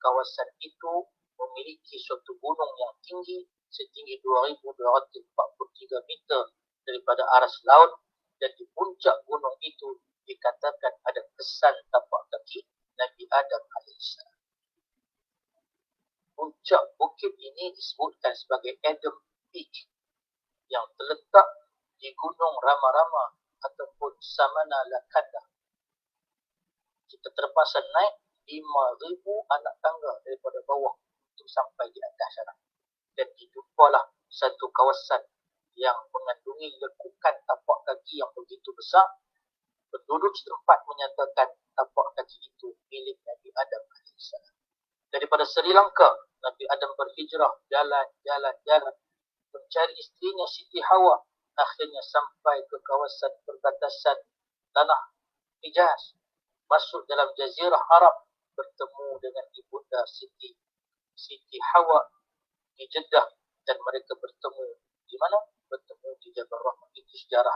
Kawasan itu memiliki suatu gunung yang tinggi, setinggi 2,243 meter daripada aras laut, dan di puncak gunung itu dikatakan ada kesan tapak kaki Nabi Adam alaihissalam. Puncak bukit ini disebutkan sebagai Adam Peak yang terletak di Gunung Rama-Rama ataupun Samana Lakanda. Kita terpaksa naik 5,000 anak tangga daripada bawah untuk sampai di atas sana. Dan dijumpalah satu kawasan yang mengandungi lekukan tapak kaki yang begitu besar. Penduduk setempat menyatakan tapak kaki itu milik Nabi Adam alaihissalam. Daripada Sri Lanka, Nabi Adam berhijrah, jalan, mencari istrinya Siti Hawa. Akhirnya sampai ke kawasan perbatasan tanah Hijaz, masuk dalam Jazirah Arab, bertemu dengan ibunda Siti Hawa di Jeddah, dan mereka bertemu di mana? Bertemu di Jabal Rahmah. Itu sejarah.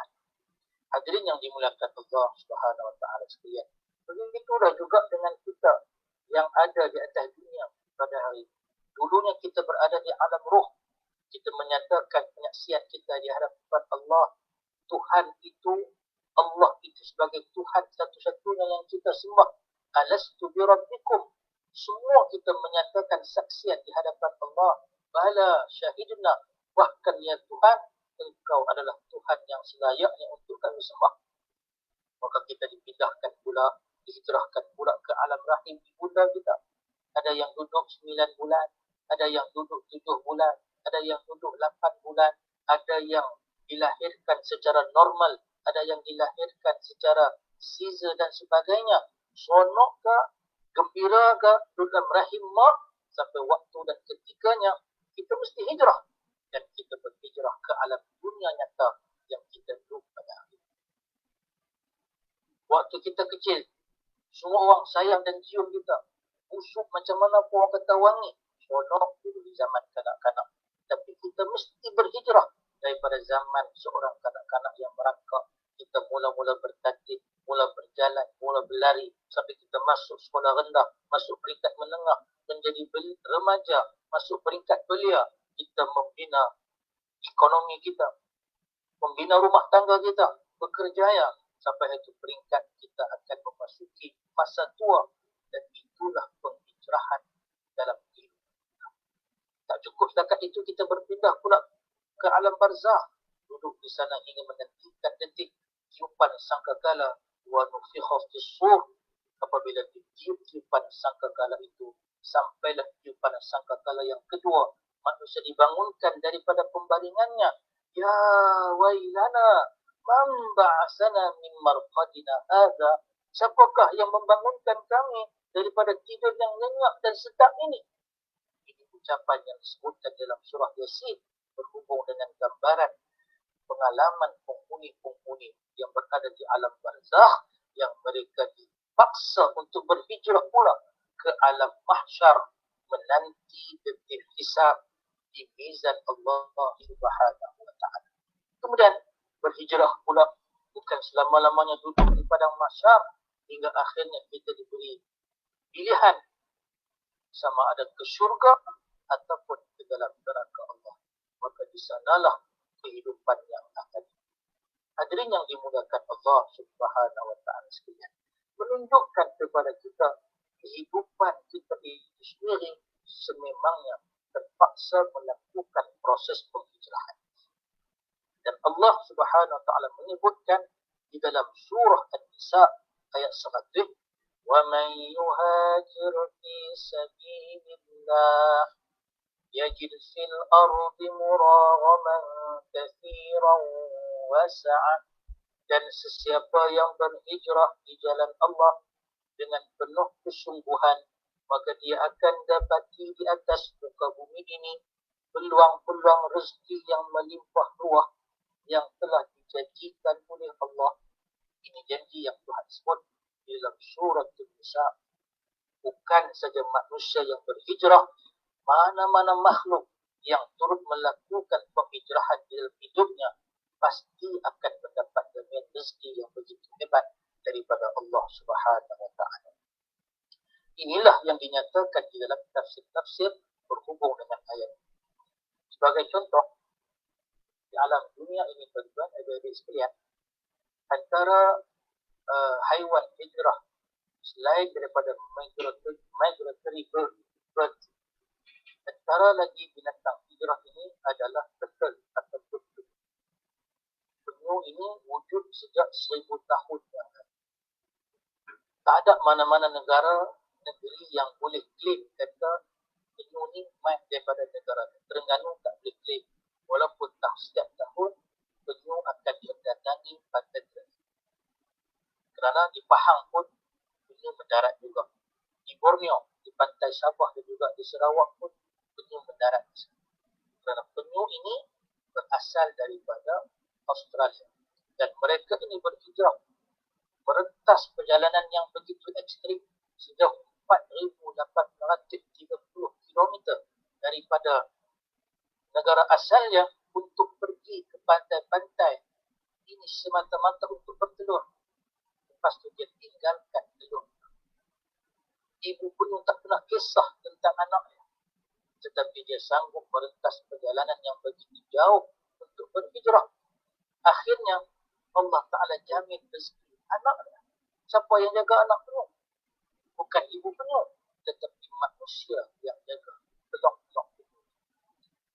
Hadirin yang dimuliakan Allah Subhanahu wa taala sekalian. Begitulah juga dengan kita yang ada di atas dunia pada hari ini. Dulunya kita berada di alam roh. Kita menyatakan penyaksian kita di hadapan Allah. Allah itu sebagai Tuhan satu-satunya yang kita sembah. Alastu bi rabbikum. Semua kita menyatakan saksian di hadapan Allah. Bala syahidna. Bahkan ya Tuhan, Engkau adalah Tuhan yang selayaknya untuk kami sembah. pula dihijrahkan pula ke alam rahim ibunda kita. Ada yang duduk 9 bulan, ada yang duduk 7 bulan, ada yang duduk 8 bulan, ada yang dilahirkan secara normal, ada yang dilahirkan secara caesar dan sebagainya. Seronok ke, gembira ke dalam rahim mak, sampai waktu dan ketikanya kita mesti hijrah, dan kita berhijrah ke alam dunia nyata yang kita duduk pada hari. Waktu kita kecil, semua orang sayang dan cium kita. Busuk macam mana pun orang kata wangi. Seronok dulu di zaman kanak-kanak. Tapi kita mesti berhijrah daripada zaman seorang kanak-kanak yang merangkak. Kita mula-mula bertatib, mula berjalan, mula berlari, sampai kita masuk sekolah rendah, masuk peringkat menengah, menjadi remaja, masuk peringkat belia. Kita membina ekonomi kita, membina rumah tangga kita, bekerjaya, sampai itu peringkat kita akan memasuki masa tua, dan itulah penghijrahan dalam hidup. Tak cukup setakat itu, kita berpindah pula ke alam barzah, duduk di sana hingga menantikan detik tiupan sangkakala, wa nufikha fis-sur. Apabila tiupan sangkakala itu, sampailah tiupan sangkakala yang kedua, manusia dibangunkan daripada pembaringannya. Ya wailana, man ba'asana min marqadina hadha. Siapakah yang membangunkan kami daripada tidur yang nyenyak dan sedap ini? Ini ucapan yang disebutkan dalam surah Yasin, berhubung dengan gambaran pengalaman penghuni-penghuni yang berada di alam barzah, yang mereka dipaksa untuk berhijrah pula ke alam mahsyar, menanti detik hisab di mizan Allah Subhanahu wa taala. Kemudian berhijrah pula bukan selama-lamanya duduk di padang mahsyar, hingga akhirnya kita diberi pilihan sama ada ke syurga ataupun ke dalam neraka Allah. Maka di sanalah kehidupan yang akan. Hadirin yang dimuliakan Allah Subhanahu wa taala sekalian, menunjukkan kepada kita kehidupan kita itu sendiri sememangnya terpaksa melakukan proses penghijrahan. Dan Allah Subhanahu wa taala menyebutkan di dalam surah An-Nisa ayat 100, "Wa man yuhajir fi sabilillah yajid fil ardi muraghaman katsiran wasa'a." Dan sesiapa yang berhijrah di jalan Allah dengan penuh kesungguhan, maka dia akan dapati di atas muka bumi ini peluang-peluang rezeki yang melimpah ruah yang telah dijanjikan oleh Allah. Ini janji yang Tuhan sebut dalam surah An-Nisa. Bukan saja manusia yang berhijrah, mana-mana makhluk yang turut melakukan penghijrahan dalam hidupnya pasti akan mendapat jaminan rezeki yang begitu hebat daripada Allah Subhanahu wa taala. Inilah yang dinyatakan di dalam tafsir-tafsir berhubung dengan ayat. Sebagai contoh, di alam dunia ini tuan-tuan, adik-adik sekalian, antara haiwan hijrah selain daripada migratory bird, antara lagi binatang hijrah ini adalah turtle atau penyu. Penyu ini wujud sejak 1000 tahun yang lalu. Tak ada mana-mana negeri yang boleh klaim kata penyu ini main daripada negara. Terengganu tak boleh klaim, walaupun setiap tahun penyu akan mendatangi pantai Terengganu. Kerana di Pahang pun penyu mendarat juga. Di Borneo, di pantai Sabah dan juga di Sarawak pun penyu mendarat. Kerana penyu ini berasal daripada Australia. Dan mereka ini berhijrah, merentas perjalanan yang begitu ekstrim sejauh 4,830 km daripada negara asalnya untuk pergi ke pantai-pantai. Ini semata-mata untuk bertelur. Lepas tu dia tinggalkan telur. Ibu penyu tak pernah kisah tentang anaknya, tetapi dia sanggup merentas perjalanan yang begitu jauh untuk berhijrah. Akhirnya Allah Ta'ala jamin rezeki anaknya. Siapa yang jaga anak penyu? Bukan ibu penyu, tetapi manusia yang jaga telur-telur penyu.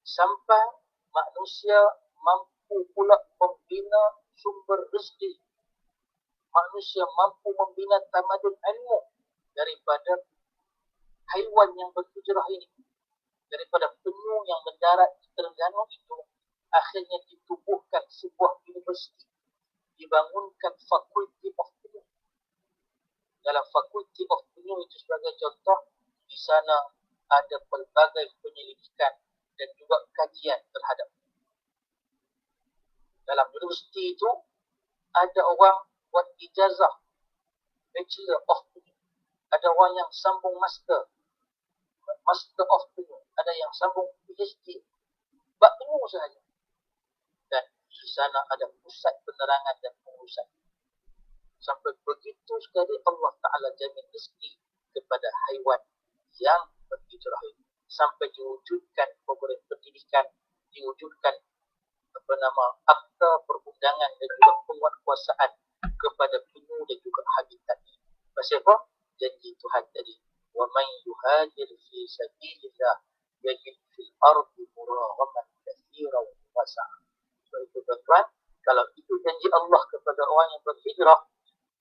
Sampai manusia mampu pula membina sumber rezeki manusia mampu membina tamadun ilmu daripada haiwan yang berhijrah ini, daripada penyu yang mendarat di Terengganu itu, akhirnya ditubuhkan sebuah universiti, dibangunkan fakulti of penyu. Dalam fakulti of penyu itu sebagai contoh, di sana ada pelbagai penyelidikan dan juga kajian terhadap. Dalam universiti itu ada orang buat ijazah Bachelor of Penyu, ada orang yang sambung Master of Penyu, ada yang sambung PhD bab penyu sahaja. Dan di sana ada pusat penerangan dan pengurusan. Sampai begitu sekali Allah Ta'ala jamin rezeki kepada haiwan yang berhijrah ini. Sampai diwujudkan program pendidikan, diwujudkan akta perundangan dan juga penguatkuasaan kepada penyu dan juga habitat. Pasal apa? Janji Tuhan tadi, wa man yuhajir fi sabilillah yajid fil ardi muraghaman katsiran wasa'a. Sebab itu tuan-tuan, kalau itu janji Allah kepada orang yang berhijrah,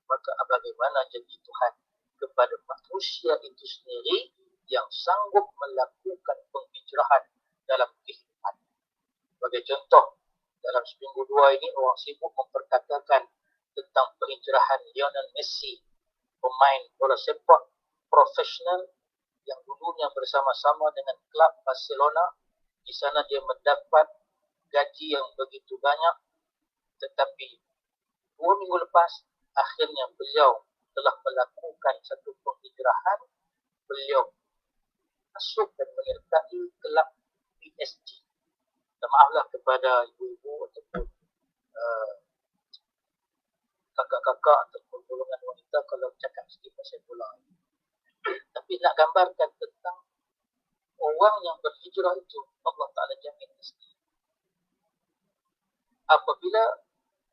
maka bagaimana janji Tuhan kepada manusia itu sendiri yang sanggup melakukan penghijrahan dalam kehidupan. Sebagai contoh, dalam seminggu dua ini orang sibuk memperkatakan tentang penghijrahan Lionel Messi, pemain bola sepak profesional yang dulunya bersama-sama dengan klub Barcelona. Di sana dia mendapat gaji yang begitu banyak, tetapi 2 minggu lepas akhirnya beliau telah melakukan satu penghijrahan. Beliau masuk dan menyertai kelab PSG. Maaflah kepada ibu-ibu ataupun kakak-kakak ataupun golongan wanita kalau cakap sikit pasal bola. Tapi nak gambarkan tentang orang yang berhijrah itu, Allah Ta'ala jamin rezeki. Apabila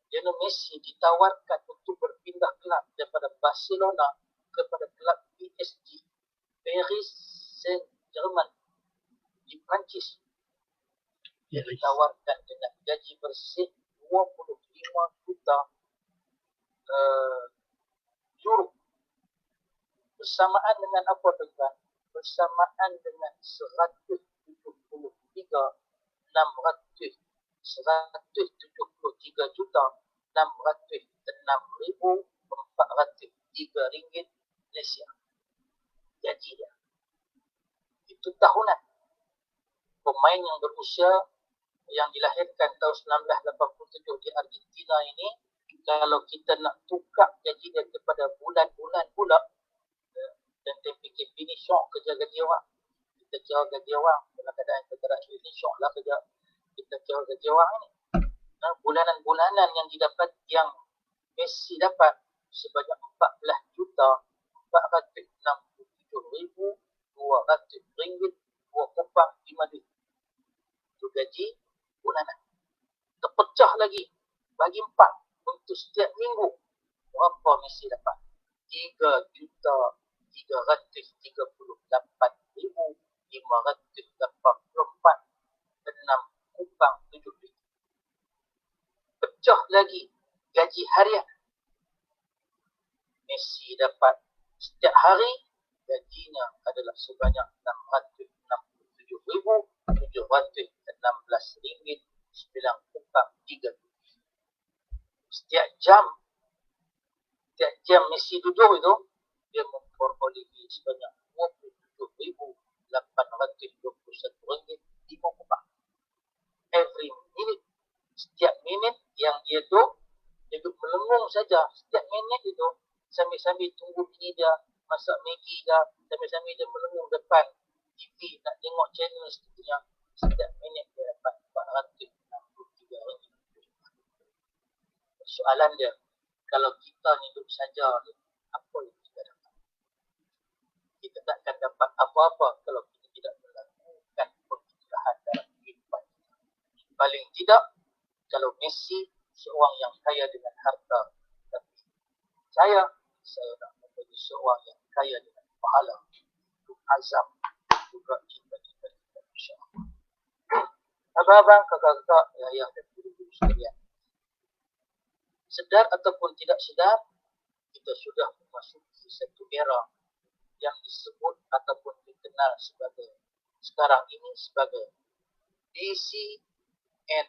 Lionel Messi ditawarkan untuk berpindah kelab daripada Barcelona kepada kelab PSG, Paris Saint-Germain di Perancis, dia ditawarkan dengan gaji bersih 25 juta euro. Bersamaan dengan apa tuan? Bersamaan dengan 173 juta 606,403 ringgit Malaysia. Gaji dia. Itu tahunan. Pemain yang berusia yang dilahirkan tahun 1987 di Argentina ini, kalau kita nak tukar gaji dia kepada bulan-bulan pula, dan dia fikir ini syok kerja gaji orang. Kita kira gaji orang, dalam keadaan kita tak ini syok lah kerja. Kita kira gaji orang ini. Bulanan-bulanan yang didapat, yang Messi dapat sebanyak 14,467,200 ringgit 2,5. Itu gaji bulanan. Terpecah lagi, bagi 4 untuk setiap minggu. Berapa Messi dapat? 3,338,584, 6,7. Pecah lagi gaji harian. Messi dapat setiap hari gajinya adalah sebanyak 667,716 ringgit 9,3. Setiap jam Messi duduk itu, dia memperolehi sebanyak 27,821 ringgit 5. Every minute, setiap minit yang dia duduk melengung saja. Setiap minit itu, sambil-sambil tunggu bini dia masak Maggi dia, sambil-sambil dia melengung depan TV nak tengok channel seterusnya. Setiap minit dia dapat 463 ringgit. Soalan dia, kalau kita hidup saja, apa yang kita dapat? Kita takkan dapat apa-apa kalau kita tidak melakukan penghijrahan dalam kehidupan kita. Paling tidak, kalau Messi seorang yang kaya dengan harta, tapi saya nak menjadi seorang yang kaya dengan pahala, azam, juga cita-cita kita, insyaAllah. Abang-abang, kakak-kakak, ayah dan guru-guru sekalian, sedar ataupun tidak sedar, kita sudah memasuki satu era yang disebut ataupun dikenal sebagai sekarang ini sebagai DC and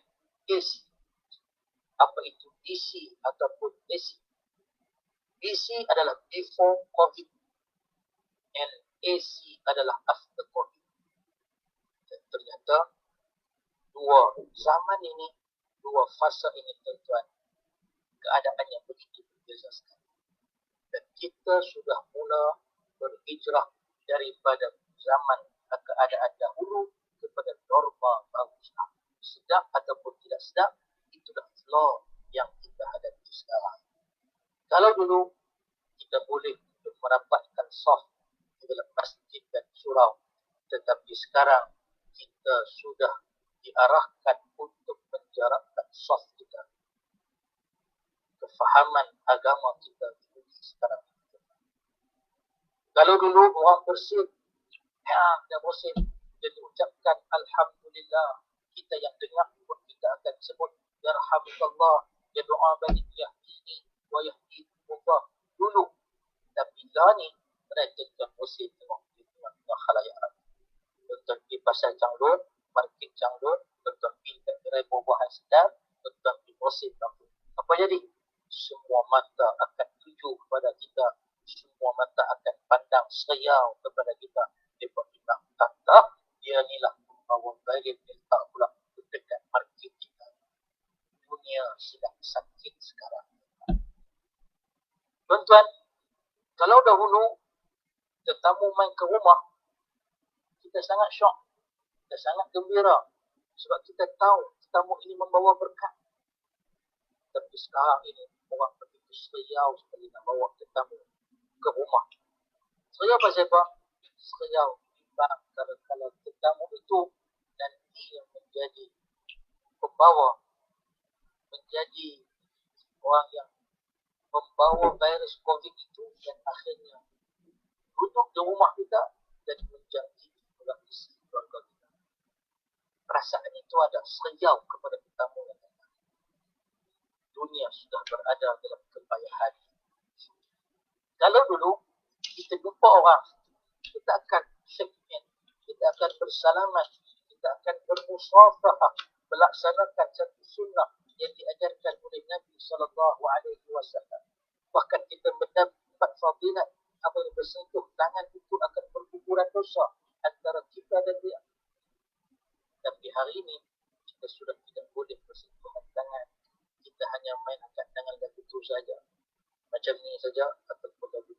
AC. Apa itu DC ataupun AC? DC adalah before COVID and AC adalah after COVID. Dan ternyata dua zaman ini, dua fasa ini tuan-tuan, keadaan yang begitu berbeza sekali. Dan kita sudah mula berhijrah daripada zaman keadaan dahulu kepada norma baru sekarang. Sedap ataupun tidak sedap, itulah law yang kita hadapi sekarang. Kalau dulu kita boleh merapatkan soft di dalam masjid dan surau, tetapi sekarang kita sudah diarahkan untuk menjarakkan soft kita. Kefahaman agama kita diuji sekarang. Kalau dulu orang bersin, dah bersin, dia diucapkan Alhamdulillah. Kita yang dengar pun kita akan sebut Yarhamukallah, dia doa bagi yahdini wa yahdikumullah dulu. Tapi dah ni mereka telah bersin tengok di tengah khalayak ramai. Tuan-tuan pergi pasar Changlun, market Changlun, tuan-tuan pergi kat gerai buah-buahan sedap, tuan-tuan pergi bersin kampung. Apa jadi? Semua mata akan tuju kepada kita. Semua mata akan pandang seriau kepada kita. Dia berbilang, kata dia inilah pembawa baik letak pula dekat market kita. Dunia sedang sakit sekarang. Tuan-tuan, kalau dahulu tetamu main ke rumah, kita sangat syok, kita sangat gembira sebab kita tahu tetamu ini membawa berkat. Tapi sekarang ini orang begitu seriau sekali nak bawa tetamu ke rumah. Seriau pasal apa? Seriau kalau tetamu itu nanti yang menjadi pembawa, menjadi orang yang membawa virus COVID itu dan akhirnya duduk di rumah kita dan menjangkiti isi keluarga kita. Perasaan itu ada seriau kepada tetamu yang datang. Dunia sudah berada dalam kepayahan. Kalau dulu kita jumpa orang, kita akan segmen, kita akan bersalaman, kita akan bermusafahah, melaksanakan satu sunnah yang diajarkan oleh Nabi SAW. Bahkan kita mendapat fadilat apabila bersentuh tangan itu akan berguguran dosa antara kita dan dia. Tapi hari ini kita sudah tidak boleh bersentuhan tangan. Kita hanya main angkat tangan dan itu saja. Macam ni saja ataupun lagu.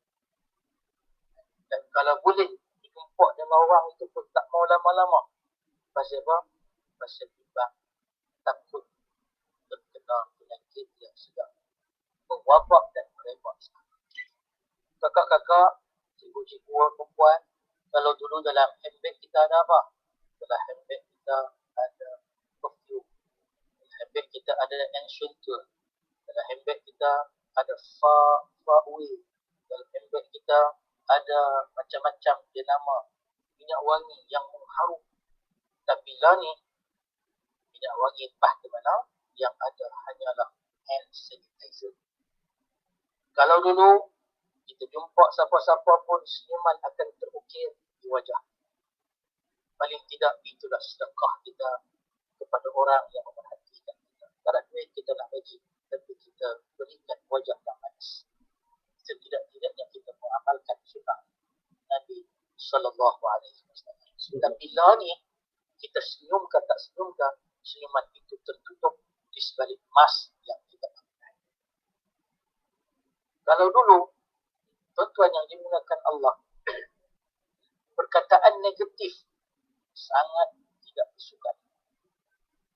Dan kalau boleh dijumpa dengan orang itu pun tak mau lama-lama. Pasal apa? Pasal timbang takut terkena penyakit yang sedang mewabak dan merebak. Kakak-kakak, cikgu-cikgu perempuan, kalau dulu dalam handbag kita ada apa? Dalam handbag kita ada perfume. Dalam handbag kita ada action tool. Dalam handbag kita ada far away. Dalam handbag kita ada macam-macam dia nama minyak wangi yang mengharum. Tapi lah ni minyak wangi entah ke mana, yang ada hanyalah hand sanitizer. Kalau dulu kita jumpa siapa-siapa pun senyuman akan terukir di wajah. Paling tidak itulah sedekah kita kepada orang yang memerhatikan kita. Tak duit kita nak bagi, tapi kita berikan wajah yang manis. Setidak-tidaknya kita mengamalkan sunnah Nabi SAW. Tapi lah ni kita senyumkan tak senyumkan, senyuman itu tertutup di sebalik mask yang kita pakai. Kalau dulu tuan-tuan yang dimuliakan Allah, perkataan negatif sangat tidak disukai.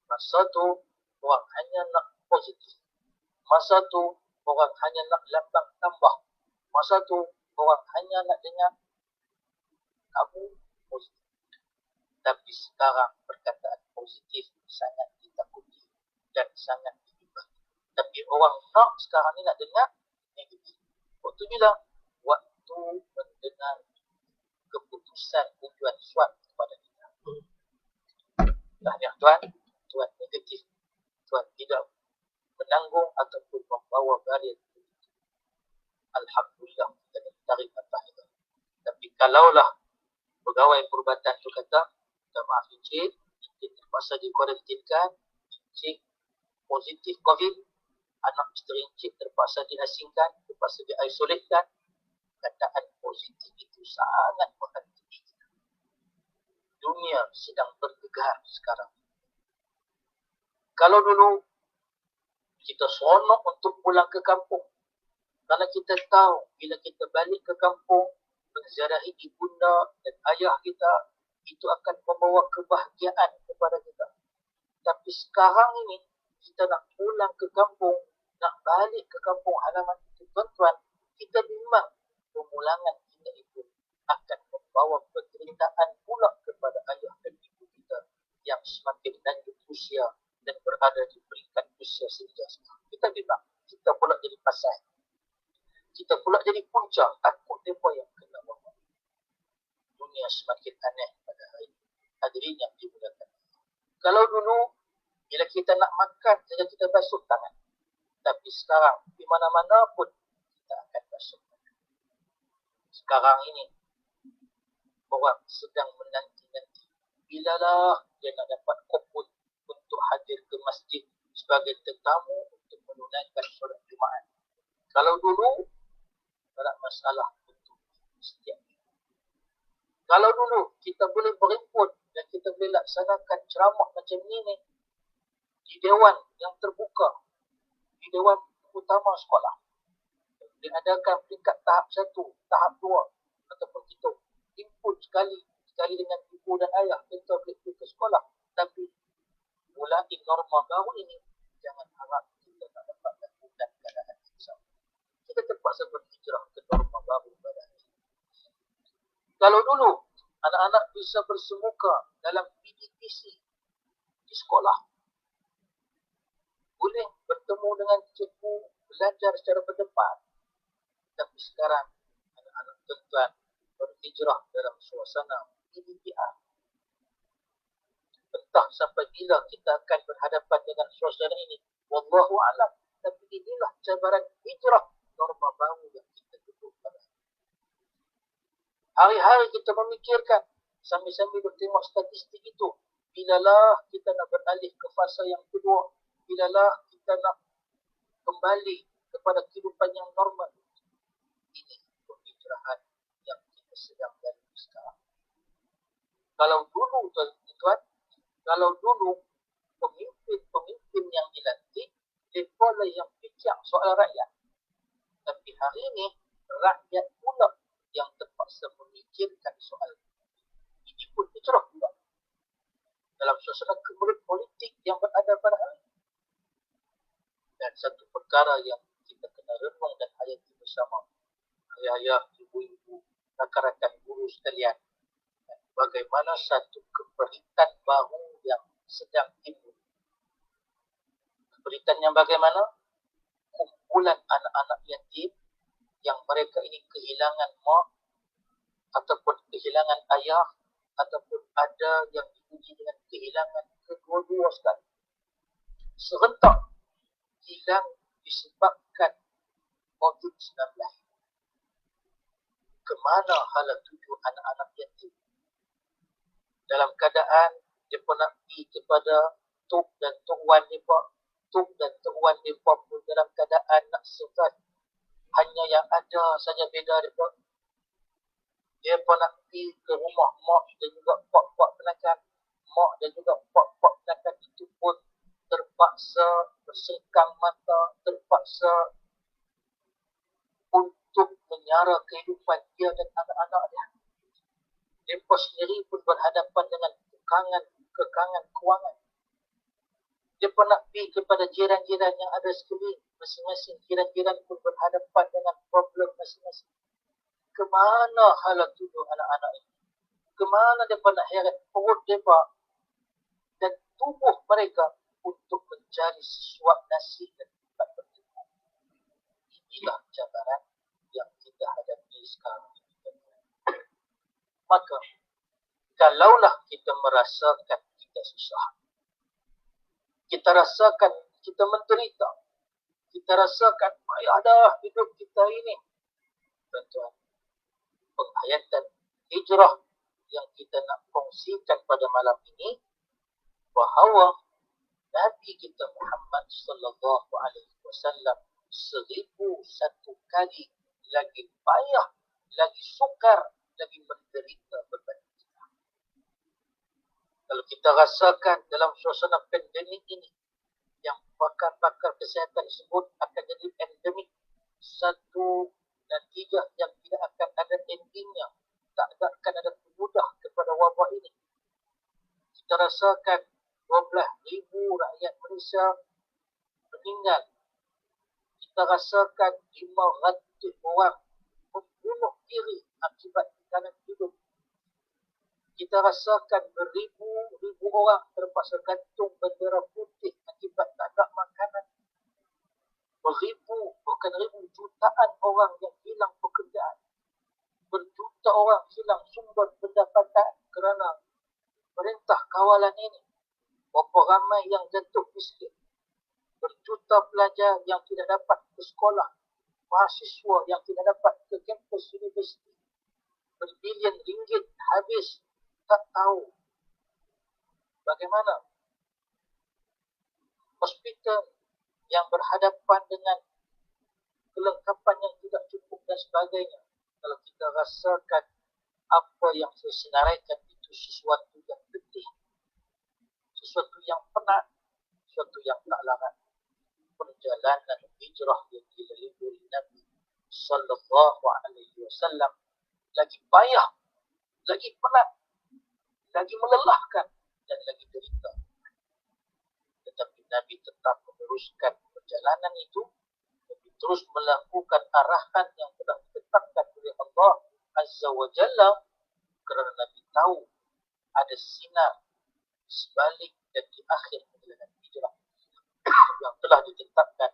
Masa tu orang hanya nak positif. Masa tu orang hanya nak lambang tambah. Masa tu orang hanya nak dengar kamu positif. Tapi sekarang perkataan positif sangat ditakuti dan sangat diubah. Tapi orang nak sekarang ni nak dengar negatif. Waktu bila? Waktu mendengar keputusan tujuan suat kepada kita. Yang Tuhan negatif. Tuhan tidak menanggung ataupun membawa barier. Alhamdulillah kita tarik nafas itu. Tapi kalaulah pegawai perubatan tu kata, minta maaf Encik terpaksa dikuarantinkan, Encik positif COVID, anak isteri Encik terpaksa diasingkan, terpaksa diisolatkan. Kataan positif itu sangat menghati. Dunia sedang bergegar sekarang. Kalau dulu kita seronok untuk pulang ke kampung, kerana kita tahu bila kita balik ke kampung menziarahi ibunda dan ayah kita, itu akan membawa kebahagiaan kepada kita. Tapi sekarang ini kita nak pulang ke kampung, nak balik ke kampung halaman itu, tuan-tuan, kita bimbang pemulangan kita itu akan membawa penderitaan pula kepada ayah dan ibu kita yang semakin lanjut usia dan berada di peringkat usia senja. Kita bimbang, kita pula jadi pasal, kita pula jadi punca, takut mereka yang kena bawa. Dunia semakin aneh pada hari ini. Hadirin yang dimuliakan. Kalau dulu bila kita nak makan saja kita basuh tangan, tapi sekarang di mana-mana pun kita akan basuh tangan. Sekarang ini orang sedang menanti-nanti bilalah dia nak dapat kupon untuk hadir ke masjid sebagai tetamu untuk menunaikan solat Jumaat. Kalau dulu tak ada masalah untuk setiap minggu. Kalau dulu kita boleh berhimpun dan kita boleh laksanakan ceramah macam ni di dewan yang terbuka, di dewan utama sekolah, diadakan peringkat tahap 1, tahap 2, ataupun kita himpun sekali dengan ibu dan ayah, kita boleh pergi ke sekolah. Tapi mulai norma baru ini, jangan harap kita tak dapat lakukan keadaan yang sama. Kita terpaksa berhijrah ke norma baru pada hari ini. Kalau dulu anak-anak bisa bersemuka dalam PDPC di sekolah, boleh bertemu dengan cikgu, belajar secara berdepan. Tapi sekarang anak-anak tuan-tuan berhijrah dalam suasana PDPR. Entah sampai bila kita akan berhadapan dengan suasana ini, wallahu a'lam. Tapi inilah cabaran hijrah norma baru yang kita duduk pada. Hari-hari kita memikirkan sambil-sambil bertengok statistik itu, bilalah kita nak beralih ke fasa yang kedua, bilalah kita nak kembali kepada kehidupan yang normal. Ini penghijrahan yang kita sedang lalui sekarang. Kalau dulu tuan-tuan, kalau dulu pemimpin-pemimpin yang dilantik, mereka lah yang fikir soal rakyat. Tapi hari ini, rakyat pula yang terpaksa memikirkan soal ini pun hijrah juga. Dalam suasana kemudian politik yang berada pada hari ini. Dan satu perkara yang kita kena renung dan hayati bersama, ayah-ayah, ibu-ibu, rakan-rakan guru sekalian, bagaimana satu keberitaan baru yang sedang timbul. Keberitaan yang bagaimana? Kumpulan anak-anak yatim yang mereka ini kehilangan mak ataupun kehilangan ayah, ataupun ada yang diuji dengan kehilangan kedua-dua sekali. Serentak hilang disebabkan COVID-19. Kemana hala tuju anak-anak yatim? Dalam keadaan mereka nak pergi kepada Tok dan Tok Wan mereka, Tok dan Tok Wan mereka pun dalam keadaan nak survive. Hanya yang ada saja beda mereka. Mereka nak pergi ke rumah mak dan juga pak-pak penakan. Mak dan juga pak-pak penakan itu pun terpaksa bersengkang mata, terpaksa untuk menyara kehidupan dia dan anak-anak dia. Mereka sendiri pun berhadapan dengan kekangan kewangan. Mereka nak pergi kepada jiran-jiran yang ada sekeliling. Masing-masing jiran-jiran pun berhadapan dengan problem masing-masing. Kemana hala tuju anak-anak ini? Kemana mereka nak heret perut mereka dan tubuh mereka untuk mencari sesuap nasi dan tempat berteduh? Inilah cabaran yang kita hadapi sekarang. Maka, kalaulah kita merasakan kita susah, kita rasakan kita menderita, kita rasakan payah dah hidup kita ini, hijrah yang kita nak kongsikan pada malam ini, bahawa Nabi kita Muhammad sallallahu alaihi wasallam 1001 kali lagi payah, lagi sukar, lagi menderita berbanding kita. Kalau kita rasakan dalam suasana pandemik ini, yang pakar-pakar kesihatan sebut akan jadi endemik, satu natijah yang tidak akan ada endingnya, tak akan ada pemudah kepada wabak ini. Kita rasakan 12,000 rakyat Malaysia meninggal. Kita rasakan 500 orang membunuh diri akibat tekanan hidup. Kita rasakan beribu-ribu orang terpaksa gantung bendera putih akibat tak ada makanan. Beribu, bukan ribu, jutaan orang yang hilang pekerjaan. Berjuta orang hilang sumber pendapatan kerana perintah kawalan ini. Berapa ramai yang jatuh miskin. Berjuta pelajar yang tidak dapat ke sekolah. Mahasiswa yang tidak dapat ke kampus universiti. Berbilion ringgit habis, tak tahu bagaimana. Hospital yang berhadapan dengan kelengkapan yang tidak cukup dan sebagainya. Kalau kita rasakan apa yang saya senaraikan itu sesuatu yang letih, sesuatu yang penat, sesuatu yang tak larat. Perjalanan hijrah yang dilalui Nabi sallallahu alaihi wasallam lagi payah, lagi penat, lagi melelahkan dan lagi derita. Tetapi Nabi tetap meneruskan perjalanan itu, Nabi terus melakukan arahan yang telah ditetapkan oleh Allah Azza wa Jalla, kerana Nabi tahu ada sinar sebalik dan di akhir perjalanan hijrah yang telah ditetapkan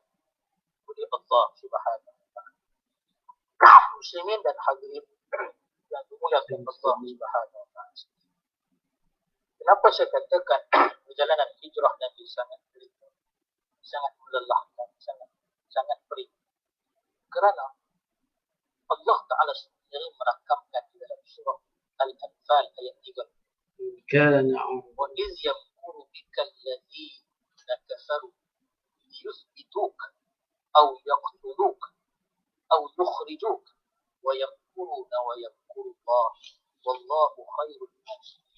oleh Allah Subhanahu wa taala. Muslimin dan hadirin yang dimuliakan Allah Subhanahu wa taala. Kenapa saya katakan perjalanan hijrah Nabi sangat derita, sangat melelahkan, sangat perih? Kerana Allah Ta'ala sendiri merakamkan di dalam surah Al-Anfal ayat 3. وَإِذْ يَمْكُرُ بِكَ الَّذِينَ كَفَرُوا لِيُثْبِتُوكَ أَوْ يَقْتُلُوكَ أَوْ يُخْرِجُوكَ وَيَمْكُرُونَ وَيَمْكُرُ اللَّهُ وَاللَّهُ خَيْرُ الْمَاكِرِينَ.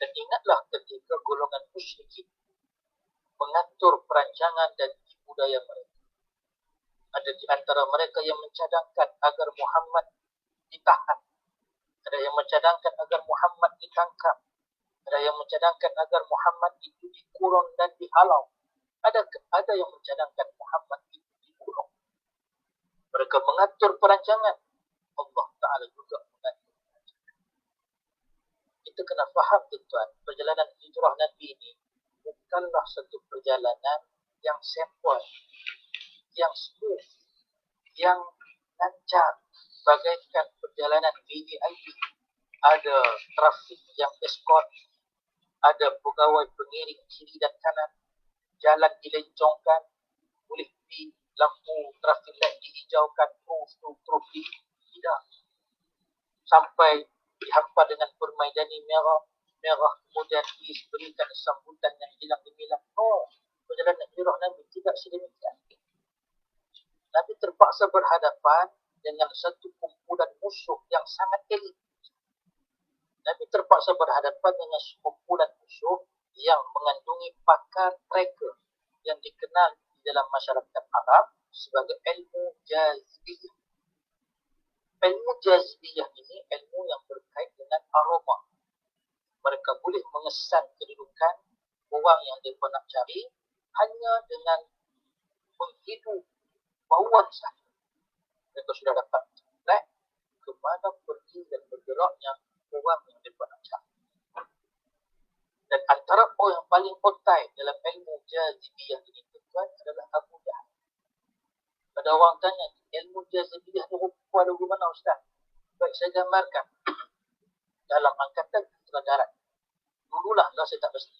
Dan ingatlah ketika golongan musyrikin mengatur perancangan dan budaya mereka. Ada di antara mereka yang mencadangkan agar Muhammad ditahan. Ada yang mencadangkan agar Muhammad ditangkap. Ada yang mencadangkan agar Muhammad itu dikurung dan dihalau. Ada yang mencadangkan Muhammad itu dikurung. Mereka mengatur perancangan. Allah Ta'ala juga mengatur perancangan. Kita kena faham tuan, perjalanan hijrah Nabi ini bukanlah satu perjalanan yang simple, yang smooth, yang lancar, bagaikan perjalanan VVIP. Ada trafik yang escort, ada pegawai pengiring kiri dan kanan, jalan dilencongkan, boleh pergi, lampu trafik light dihijaukan, terus tidak. Sampai dihampa dengan permaidani merah, kemudian diberikan sambutan yang hilang gemilang. Oh, perjalanan hijrah Nabi tidak sedemikian. Nabi terpaksa berhadapan dengan satu kumpulan musuh yang sangat elit. Nabi terpaksa berhadapan dengan kumpulan musuh yang mengandungi pakar tracker yang dikenal di dalam masyarakat Arab sebagai ilmu jazibiyah. Ilmu jazibiyah ini ilmu yang berkait dengan aroma. Mereka boleh mengesan kedudukan orang yang mereka nak cari hanya dengan menghidu bauan sahaja. Mereka sudah dapat track ke mana pergi dan bergeraknya orang yang mereka nak cari. Dan antara orang yang paling otai dalam ilmu jazibiyah ini tuan adalah Abu Jahal. Ada orang tanya, ilmu jazibiyah ni rupa dari mana Ustaz? Baik, saya gambarkan. Dalam angkatan tentera darat. Dululah saya tak pasti.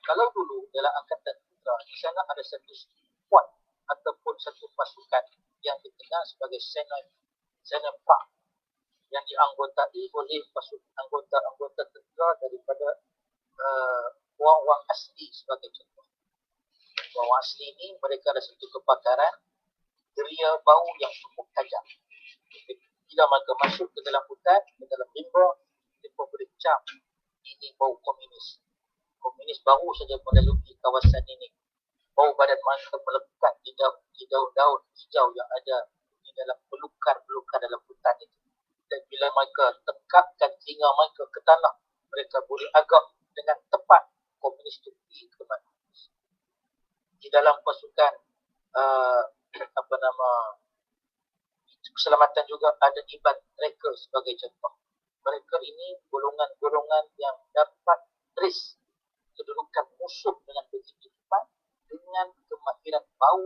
Kalau dulu dalam angkatan tentera, di sana ada satu squad ataupun satu pasukan yang dikenal sebagai Senon Park. yang dianggotai oleh anggota-anggota tentera daripada orang-orang asli sebagai contoh. Orang asli ini mereka ada satu kepakaran geria bau yang cukup tajam. Bila mereka masuk ke dalam hutan, ke dalam rimba, mereka boleh cap ini bau komunis. Komunis baru saja melalui kawasan ini. Bau badan mereka melekat di daun-daun hijau yang ada di dalam belukar-belukar dalam hutan itu. Dan bila mereka tekapkan telinga mereka ke tanah, mereka boleh agak dengan tepat komunis itu pergi ke mana. Di dalam pasukan keselamatan juga ada Iban Tracker sebagai contoh. Mereka ini golongan-golongan yang dapat trace kedudukan musuh dengan begitu cepat dengan kemahiran bau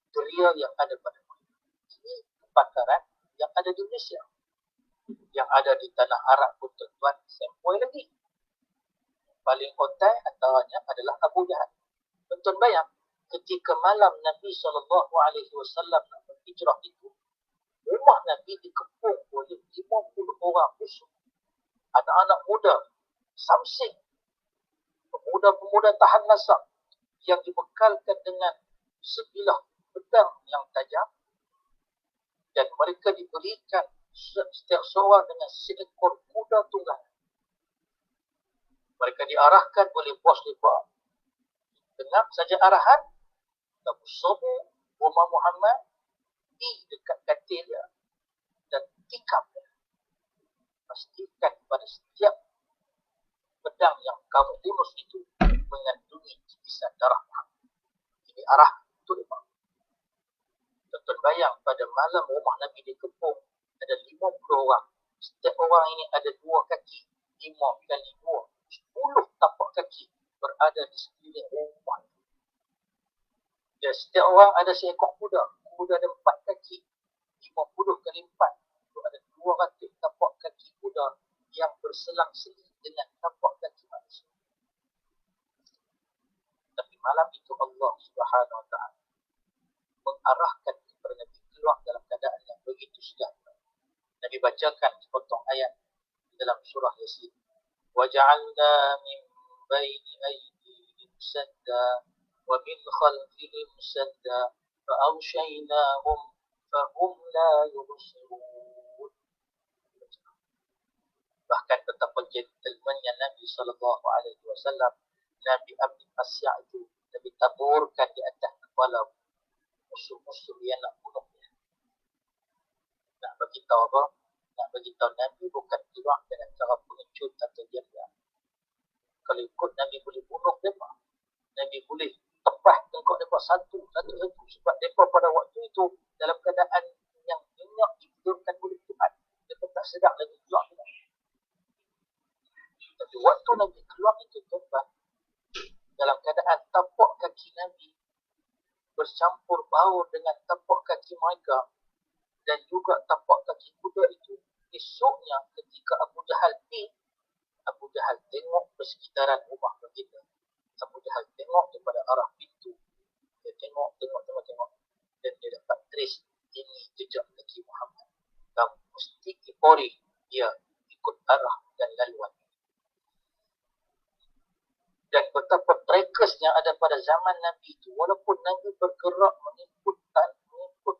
geria yang ada pada mereka. Ini kepakaran yang ada di Malaysia. Yang ada di tanah Arab pun tuan sempoi lagi. Paling hotai antaranya adalah Abu Jahal. Tuan bayang, ketika malam Nabi SAW nak berhijrah itu, rumah Nabi dikepung oleh 50 orang musuh. Anak-anak muda, samsing, pemuda-pemuda tahan nasab yang dibekalkan dengan sebilah pedang yang tajam, dan mereka diberikan setiap seorang dengan seekor kuda tunggal. Mereka diarahkan oleh bos mereka. Dengar saja arahan, Abu Sobu, Umar Muhammad, di dekat katil dia dan tikam dia. Pastikan pada setiap pedang yang kamu bunuh itu mengandungi titisan darah Muhammad. Ini arah untuk mereka. Tuan bayang, pada malam rumah Nabi dikepung, ada 50 orang. Setiap orang ini ada 2 kaki, 5 kali 2, 10 tapak kaki berada di sekeliling rumah. Dan setiap orang ada seekor kuda. Kuda ada 4 kaki, 50 kali 4. Itu ada 200 tapak kaki kuda yang berselang-seling dengan tapak kaki manusia. Tapi malam itu Allah Subhanahu Wa Taala mengarahkan kepada Nabi keluar dalam keadaan yang begitu sejahtera. Nabi bacakan sepotong ayat di dalam surah Yasin. وَجَعَلْنَا مِنْ بَيْنِ أَيْدِيهِمْ سَدًّا وَمِنْ خَلْفِهِمْ سَدًّا فَأَغْشَيْنَاهُمْ فَهُمْ لَا يُبْصِرُونَ. Bahkan betapa gentlemannya Nabi SAW, Nabi ambil pasyak itu, Nabi taburkan di atas kepala musuh-musuh yang nak bunuh dia. Nak beritahu apa? Nak beritahu Nabi bukan keluar dengan cara pengecut atau diam-diam. Kalau ikut Nabi boleh bunuh mereka. Nabi boleh tepah tengkok mereka satu-satu sebab mereka pada waktu itu dalam keadaan yang nyenyak ditidurkan oleh Tuhan. Mereka tak sedar lagi keluar dengan. Tapi waktu Nabi keluar itu tuan, dalam keadaan tapak kaki Nabi bercampur baur dengan tapak kaki mereka dan juga tapak kaki kuda itu. Esoknya ketika Abu Jahal tengok persekitaran rumah kita. Abu Jahal tengok daripada arah pintu. Dia tengok. Dan dia dapat trace ini jejak kaki Muhammad. Dan mesti dipori dia ikut arah dan laluan. Dan betapa trackers yang ada pada zaman Nabi itu, walaupun Nabi bergerak mengikut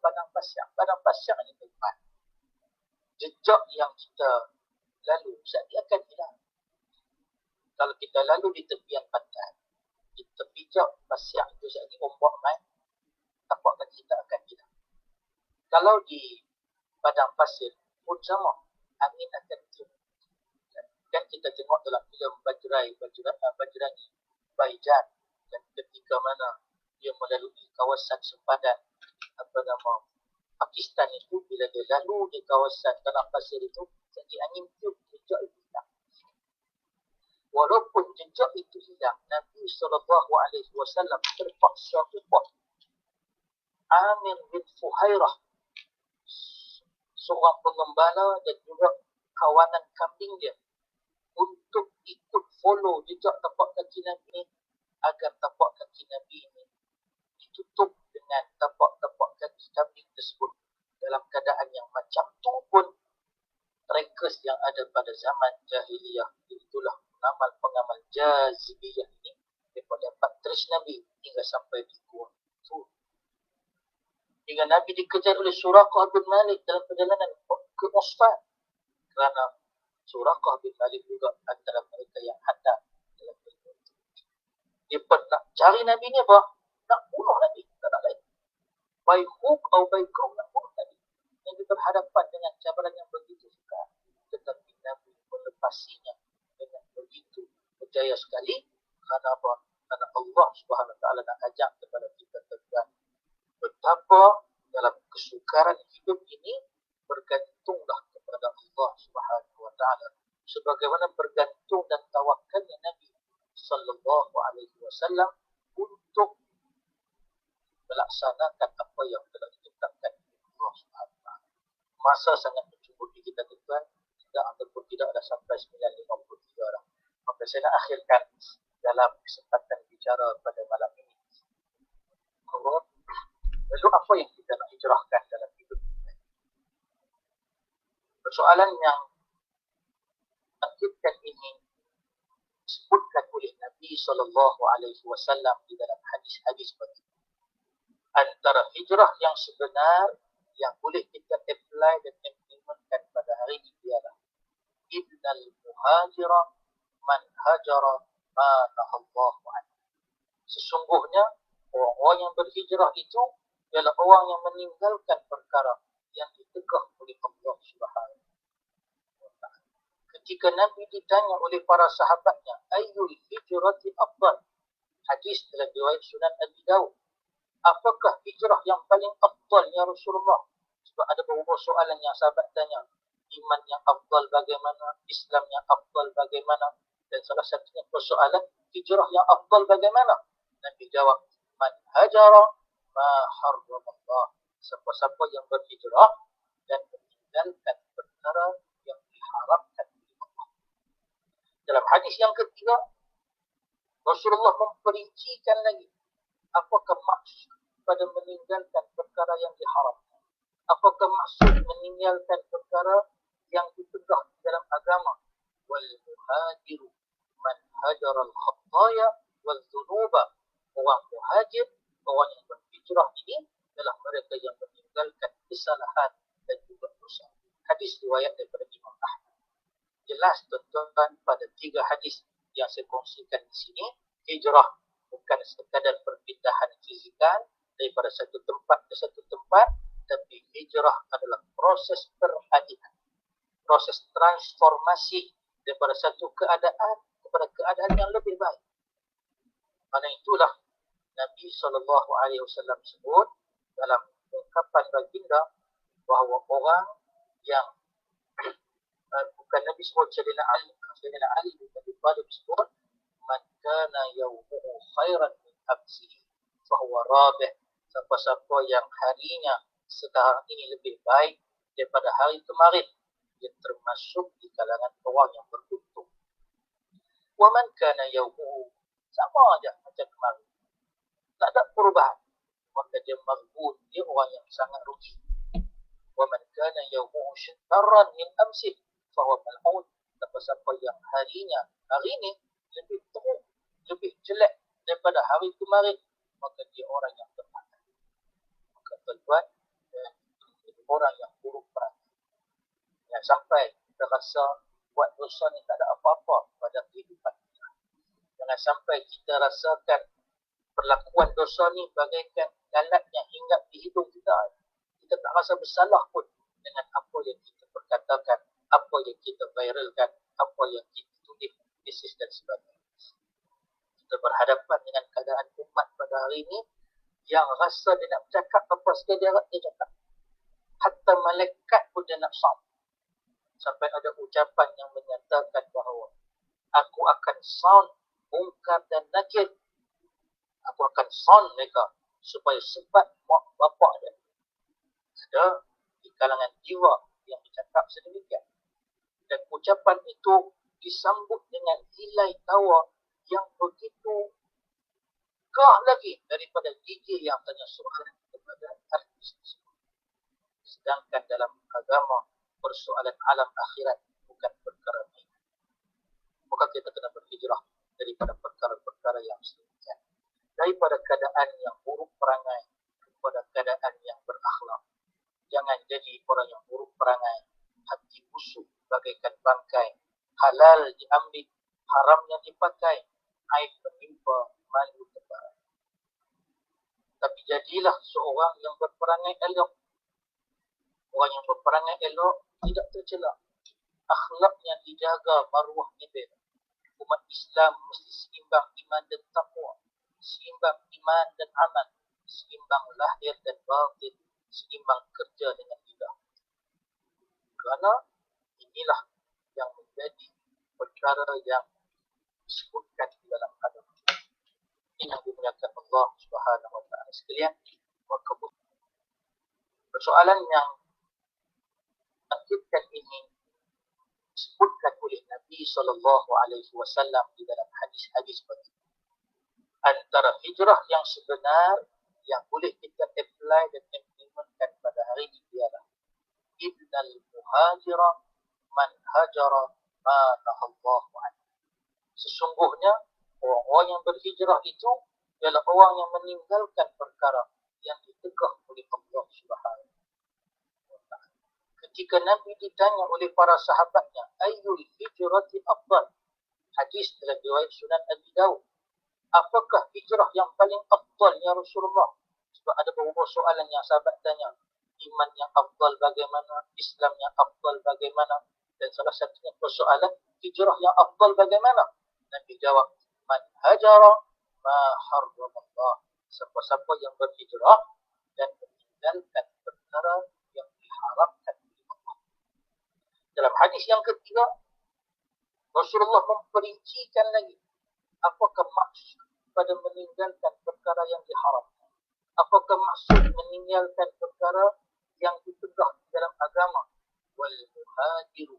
padang pasyak ini tempat. Jejak yang kita lalu dia akan hilang. Kalau kita lalu di tepian pantai, di tepi pasyak itu jadi ombak main, tapak kaki kita akan hilang. Kalau di padang pasir pun sama, angin akan tiup. Kan kita tengok dalam filem Bajrani Baijan, dan ketika mana dia melalui kawasan sempadan Pakistan itu, bila dia lalu di kawasan tanah pasir itu, jadi angin tiup, jejak itu hilang. Walaupun jejak itu hilang, Nabi SAW terpaksa ubah Amir bin Fuhairah, seorang pengembala dan juga kawanan kambing dia, untuk ikut follow jejak tapak kaki Nabi agar tapak kaki Nabi ini ditutup dengan tapak-tapak kaki kambing tersebut. Dalam keadaan yang macam tu pun nakes yang ada pada zaman jahiliyah, itulah pengamal jazibiyah ini daripada patris Nabi hingga sampai di Gua Tur. Hingga Nabi dikejar oleh Suraqah bin Malik dalam perjalanan ke Usfan, kerana Suraqah bin Malik juga antara mereka yang hadap dalam perjalanan. Dia pun nak cari Nabi ni apa? Nak bunuh Nabi, tak nak lain. By hook atau by crook nak bunuh Nabi. Nabi berhadapan dengan cabaran yang begitu sukar, tetapi Nabi melepasinya dengan begitu berjaya sekali. Kerana apa? Kerana Allah Subhanahu Wa Taala nak ajak kepada kita tentang betapa dalam kesukaran hidup ini bergantunglah kepada Allah Subhanahu Wa Taala, sebagaimana bergantung dan tawakalnya Nabi Sallallahu Alaihi Wasallam untuk melaksanakan apa yang telah ditetapkan oleh Allah Subhanahu Wa Taala. Masa sangat mencukupi kita tuan, tidak ataupun tidak ada sampai 9:53 dah. Maka saya nak akhirkan dalam kesempatan bicara pada malam ini. Lalu apa yang kita nak hijrahkan dalam hidup kita? Persoalan yang akhirkan ini disebutkan oleh Nabi SAW di dalam hadis-hadis begini. Antara hijrah yang sebenar yang boleh kita apply dan implementkan pada hari ini ialah innal muhajira man hajara ma nahallahu anhu. Sesungguhnya orang-orang yang berhijrah itu ialah orang yang meninggalkan perkara yang ditegah oleh Allah Subhanahu Wa Taala. Ketika Nabi ditanya oleh para sahabatnya, ayyul hijrati afdal? Hadis dalam riwayat Sunan Abi Daud. Apakah hijrah yang paling afdal ya Rasulullah? Sebab ada beberapa soalan yang sahabat tanya. Iman yang afdal bagaimana? Islam yang afdal bagaimana? Dan salah satunya persoalan hijrah yang afdal bagaimana? Nabi jawab, man hajara ma harramallah. Siapa-siapa yang berhijrah dan meninggalkan perkara yang diharamkan oleh Allah. Dalam hadis yang ketiga, Rasulullah memperincikan lagi apakah maksud pada meninggalkan perkara yang diharamkan. Apakah maksud meninggalkan perkara yang ditegah dalam agama? Wal muhajiru man hajara al-khataya wal dhunuba. Orang muhajir, orang yang berhijrah ini adalah mereka yang meninggalkan kesalahan dan juga dosa. Hadis riwayat daripada Imam Ahmad. Jelas tuan-tuan pada 3 hadis yang saya kongsikan di sini, hijrah bukan sekadar perpindahan fizikal daripada satu tempat ke satu tempat, tapi hijrah adalah proses peralihan, proses transformasi daripada satu keadaan kepada keadaan yang lebih baik. Karena itulah Nabi SAW sebut dalam ungkapan baginda bahawa orang yang bukan Nabi sebut, Sayyidina Ali bin Abi Thalib sebut, man kana yawmuhu khairan min amsihi fahuwa rabih. Siapa-siapa yang harinya sekarang ini lebih baik daripada hari kemarin, dia termasuk di kalangan orang yang beruntung. Wa man kana yawmuhu, sama aja macam kemarin, tak ada perubahan, maka dia maghbun, dia orang yang sangat rugi. Wa man kana yawmuhu syarran min amsihi fahuwa mal'un. Siapa-siapa yang harinya hari ini lebih teruk, lebih jelek daripada hari kemarin, maka dia orang yang terhadap. Maka tuan-tuan, orang yang buruk perhati. Yang sampai kita rasa buat dosa ni tak ada apa-apa pada kehidupan kita. Jangan sampai kita rasakan perlakuan dosa ni bagaikan lalat yang hinggap di hidung kita. Kita tak rasa bersalah pun dengan apa yang kita perkatakan, apa yang kita viralkan, apa yang kita tulis, thesis dan sebagainya. Kita berhadapan dengan keadaan umat pada hari ini yang rasa dia nak bercakap apa sekali dia cakap. Hatta malaikat pun dia nak sound. Sampai ada ucapan yang menyatakan bahawa aku akan sound mungkar dan nakir. Aku akan sound mereka supaya sebab mak bapak dia. Ada di kalangan jiwa yang bercakap sedemikian. Dan ucapan itu disambut dengan hilai tawa yang begitu gah lagi daripada DJ yang tanya soalan kepada artis tersebut. Sedangkan dalam agama, persoalan alam akhirat perkara baik. Maka kita kena berhijrah daripada perkara-perkara yang sedemikian. Daripada keadaan yang buruk perangai kepada keadaan yang berakhlak. Jangan jadi orang yang buruk perangai, hati busuk bagaikan bangkai, halal diambil, haramnya dipakai, aib menimpa, malu terbarai. Tapi jadilah seorang yang berperangai elok. Orang yang berperangai elok tidak tercela. Akhlaknya dijaga, maruahnya bela. Umat Islam mesti seimbang iman dan taqwa, seimbang iman dan amal, seimbang lahir dan batin, seimbang kerja dengan lidah. Kerana inilah yang menjadi perkara yang disebutkan di dalam agama. Ini yang dimuliakan Allah Subhanahu wa taala sekalian. Maka persoalan yang kita ini disebutkan oleh Nabi SAW di dalam hadis-hadis begini. Antara hijrah yang sebenar yang boleh kita apply dan implementkan pada hari ini ialah Innal muhajira man hajara ma nahallahu anhu. Sesungguhnya orang-orang yang berhijrah itu ialah orang yang meninggalkan perkara yang ditegah oleh Allah Subhanahu wa taala. Ketika Nabi ditanya oleh para sahabatnya, ayyul hijrati afdal? Hadis dalam riwayat Sunan Abi Dawud. Apakah hijrah yang paling afdal ya Rasulullah? Sebab ada beberapa soalan yang sahabat tanya. Iman yang afdal bagaimana? Islam yang afdal bagaimana? Dan salah satunya persoalan hijrah yang afdal bagaimana? Nabi jawab, man hajara ma harramallah. Siapa-siapa yang berhijrah dan meninggalkan perkara yang diharamkan oleh Allah. Dalam hadis yang ketiga, Rasulullah memperincikan lagi apakah maksud pada meninggalkan perkara yang diharamkan. Apakah maksud meninggalkan perkara yang ditegah dalam agama? Wal muhajiru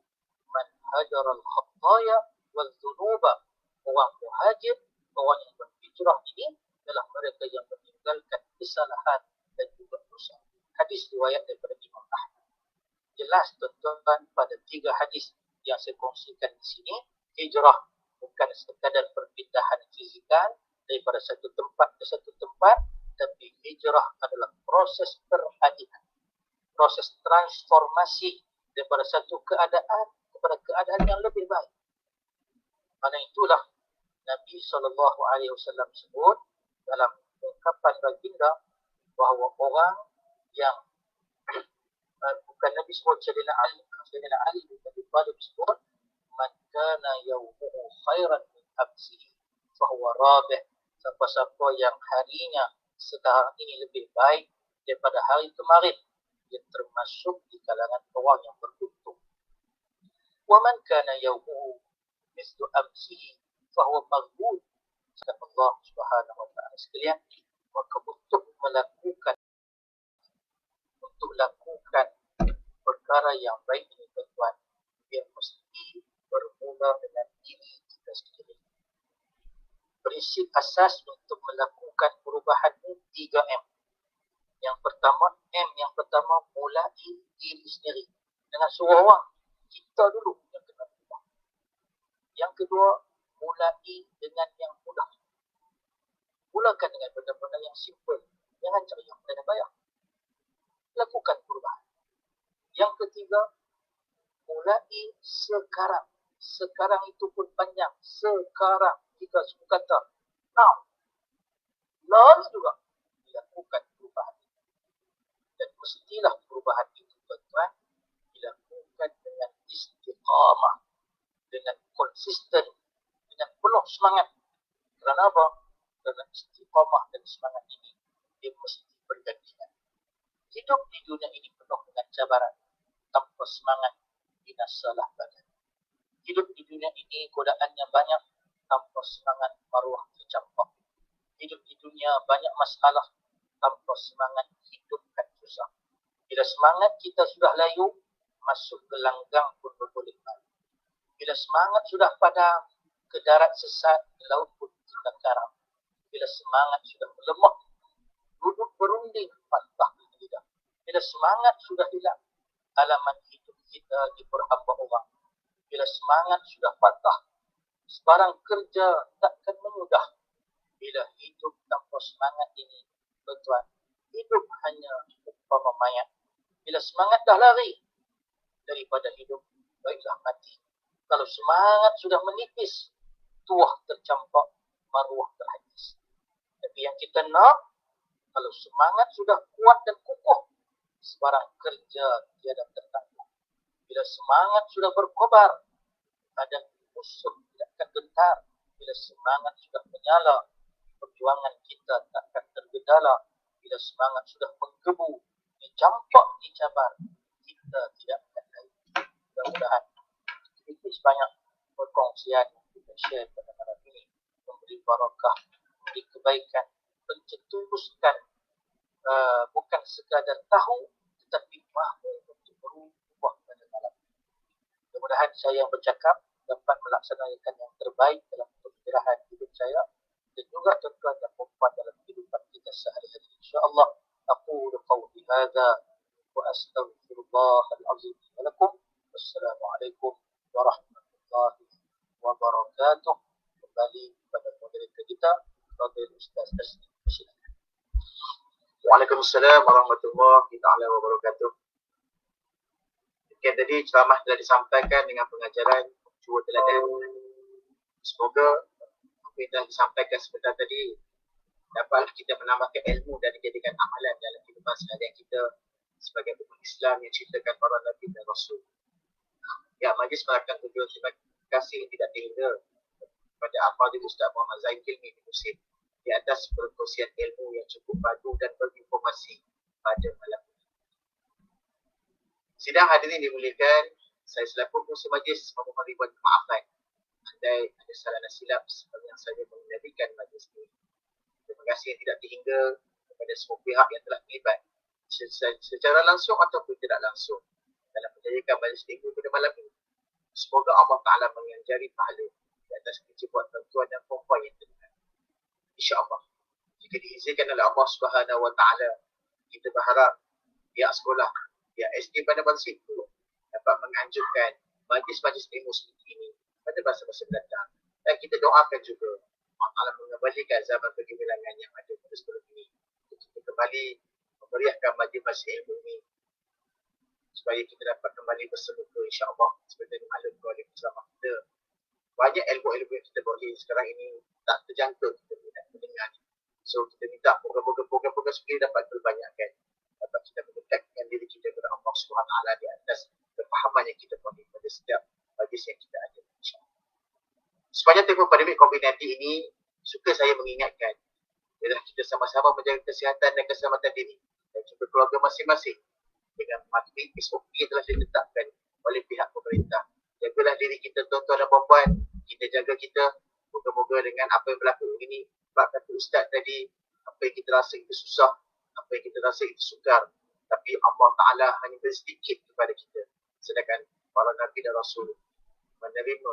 man hajara al-khataya wal dhunuba. Orang muhajir, orang yang berhijrah ini adalah mereka yang meninggalkan kesalahan dan juga dosa. Hadis riwayat daripada Imam Ahmad. Jelas tuan-tuan pada 3 hadis yang saya kongsikan di sini, hijrah bukan sekadar perpindahan fizikal daripada satu tempat ke satu tempat, tapi hijrah adalah proses peralihan, proses transformasi daripada satu keadaan kepada keadaan yang lebih baik. Karena itulah Nabi SAW sebut dalam ungkapan baginda bahawa orang yang bukan Nabi sebut Sayyidina Ali bin Abi Thalib sebut man kana yawmuhu khairan min amsihi fahuwa rabih. Siapa-siapa yang harinya sekarang ini lebih baik daripada hari kemarin, dia termasuk di kalangan orang yang beruntung. Wa man kana yawmuhu mislu amsihi fahuwa maghbun. Allah Subhanahu wa taala sekalian, maka untuk melakukan perkara yang baik ini tuan-tuan, dia mesti bermula dengan diri kita sendiri. Prinsip asas untuk melakukan perubahan ini 3M. Yang pertama mulai diri sendiri dengan suruh orang. Kita dulu yang kena berubah. Yang kedua, mulai dengan yang mudah. Mulakan dengan benda-benda yang simple. Jangan cari yang banyak-banyak. Lakukan perubahan. Yang ketiga, mulai sekarang. Sekarang itu pun panjang. Sekarang. Jika suku kata, now. Lalu juga dilakukan perubahan itu. Dan mestilah perubahan itu, tuan-tuan, dilakukan dengan istiqamah. Dengan konsisten. Dengan penuh semangat. Kerana apa? Kerana istiqamah dan semangat ini, dia mesti bergantian. Hidup di dunia ini penuh dengan cabaran. Tanpa semangat, binasalah badan. Hidup di dunia ini godaannya banyak. Tanpa semangat, maruah tercampur. Hidup di dunia banyak masalah. Tanpa semangat, hidup kan susah. Bila semangat kita sudah layu, masuk ke langgang pun berboleh malu. Bila semangat sudah padam, ke darat sesat, ke laut pun tidak karam. Bila semangat sudah melemah, duduk berunding, patah ke lidah. Bila semangat sudah hilang, alamat hidup kita diperhamba orang. Bila semangat sudah patah, sebarang kerja takkan memudah. Bila hidup tanpa semangat ini, tuan-tuan, hidup hanya umpama mayat. Bila semangat dah lari daripada hidup, baiklah mati. Kalau semangat sudah menipis, tuah tercampak, maruah terhapus. Tapi yang kita nak, kalau semangat sudah kuat dan kukuh, sebarang kerja tiada tertangguh. Bila semangat sudah berkobar, badan musuh tidak akan gentar. Bila semangat sudah menyala, perjuangan kita takkan tergedala. Bila semangat sudah menggebu, dicampak, dicabar, kita tidak akan lain. Mudah-mudahan itu sebanyak perkongsian yang kita share pada malam ini, memberi barakah, memberi kebaikan, mencetuskan bukan sekadar tahu, tetapi mahu untuk berubah pada malam ini. Mudah-mudahan saya yang bercakap dapat melaksanakan yang terbaik dalam pencerahan hidup saya dan juga tuan-tuan dan puan dalam kehidupan kita sehari-hari. InsyaAllah, aqulu qawli hadza wa astaghfirullahal azim wa lakum. Wassalamualaikum warahmatullahi wabarakatuh. Kembali kepada moderator kita, Fadil Ustaz Taslim. Silakan. Waalaikumsalam warahmatullahi taala wabarakatuh. Okay, tadi ceramah telah disampaikan dengan pengajaran jua teladan. Semoga apa yang telah disampaikan sebentar tadi dapatlah kita menambahkan ilmu dan dijadikan amalan dalam kehidupan seharian kita sebagai umat Islam yang ceritakan para Nabi dan Rasul. Ya, majlis merakamkan tujuan terima kasih yang tidak terhingga kepada Al-Fadhil Ustaz Muhammad Zain Kilmi di Musim di atas perkongsian ilmu yang cukup padu dan berinformasi pada malam ini. Sidang hadirin dimuliakan, saya selaku pengurusi majlis memohon ribuan kemaafan andai ada salah dan silap seperti yang saya mengendalikan majlis ini. Terima kasih yang tidak terhingga kepada semua pihak yang telah terlibat secara langsung ataupun tidak langsung dalam menjayakan majlis minggu pada malam ini. Semoga Allah Ta'ala menganjari pahala di atas kerja buat tuan-tuan dan puan-puan yang terlibat. InsyaAllah, jika diizinkan oleh Allah Subhanahu Wa Ta'ala, kita berharap pihak sekolah, pihak SD pada masa itu dapat menganjurkan majlis-majlis ilmu seperti ini pada masa-masa mendatang. Dan kita doakan juga Allah Ta'ala mengembalikan zaman kegemilangan yang ada pada sekolah ini untuk kita kembali memeriahkan majlis-majlis ilmu ini supaya kita dapat kembali bersemuka insyaAllah seperti maklum oleh bersama kita. Banyak ilmu-ilmu yang kita boleh sekarang ini tak terjangkau kita mendengar. So kita minta program-program seperti dapat terbanyakkan, dapat kita mendekatkan diri kita kepada Allah SWT di atas kefahaman yang kita boleh pada setiap majlis yang kita ada, insyaAllah. Sepanjang tempoh pandemik COVID-19 ini, suka saya mengingatkan ialah kita sama-sama menjaga kesihatan dan keselamatan diri dan juga keluarga masing-masing dengan mematuhi SOP yang telah ditetapkan oleh pihak pemerintah. Jagalah diri kita tuan-tuan dan puan-puan, kita jaga kita. Moga-moga dengan apa yang berlaku ini, sebab kata Ustaz tadi, apa yang kita rasa itu susah, apa yang kita rasa itu sukar, tapi Allah Ta'ala hanya beri sedikit kepada kita. Sedangkan para Nabi dan Rasul menerima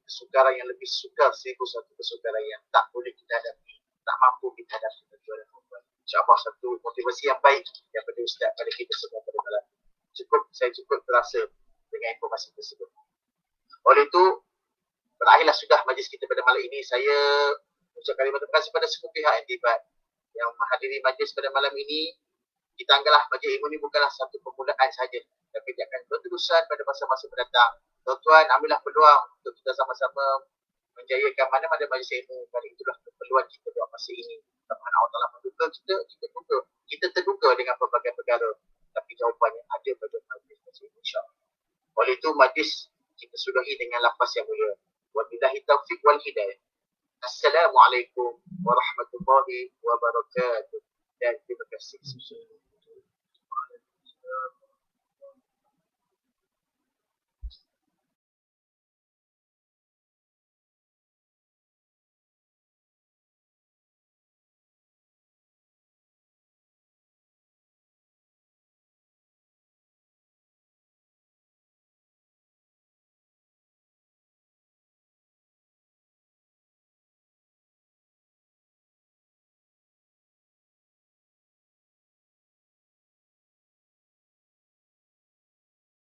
kesukaran yang lebih sukar seribu satu kesukaran yang tak boleh kita hadapi, tak mampu kita hadapi tuan-tuan dan puan-puan. InsyaAllah satu motivasi yang baik daripada Ustaz pada kita semua pada malam. Saya cukup terasa dengan informasi tersebut. Oleh itu, berakhirlah sudah majlis kita pada malam ini. Saya ucapkan terima kasih kepada semua pihak yang terlibat yang menghadiri majlis pada malam ini. Kita anggaplah majlis ilmu ini bukanlah satu permulaan sahaja, tapi dia akan berterusan pada masa-masa mendatang. Tuan-tuan, ambillah peluang untuk kita sama-sama menjayakan mana-mana majlis ilmu. Kali itulah keperluan kita buat masa ini. Tuhan Allah Ta'ala menduga kita duga. Kita terduga dengan pelbagai perkara, tapi jawapannya ada pada majlis ini, insyaAllah. Oleh itu, majlis kita sudahi dengan lafaz yang mulia. Wabillahi taufiq wal hidayah. Assalamualaikum warahmatullahi wabarakatuh. Dan terima kasih.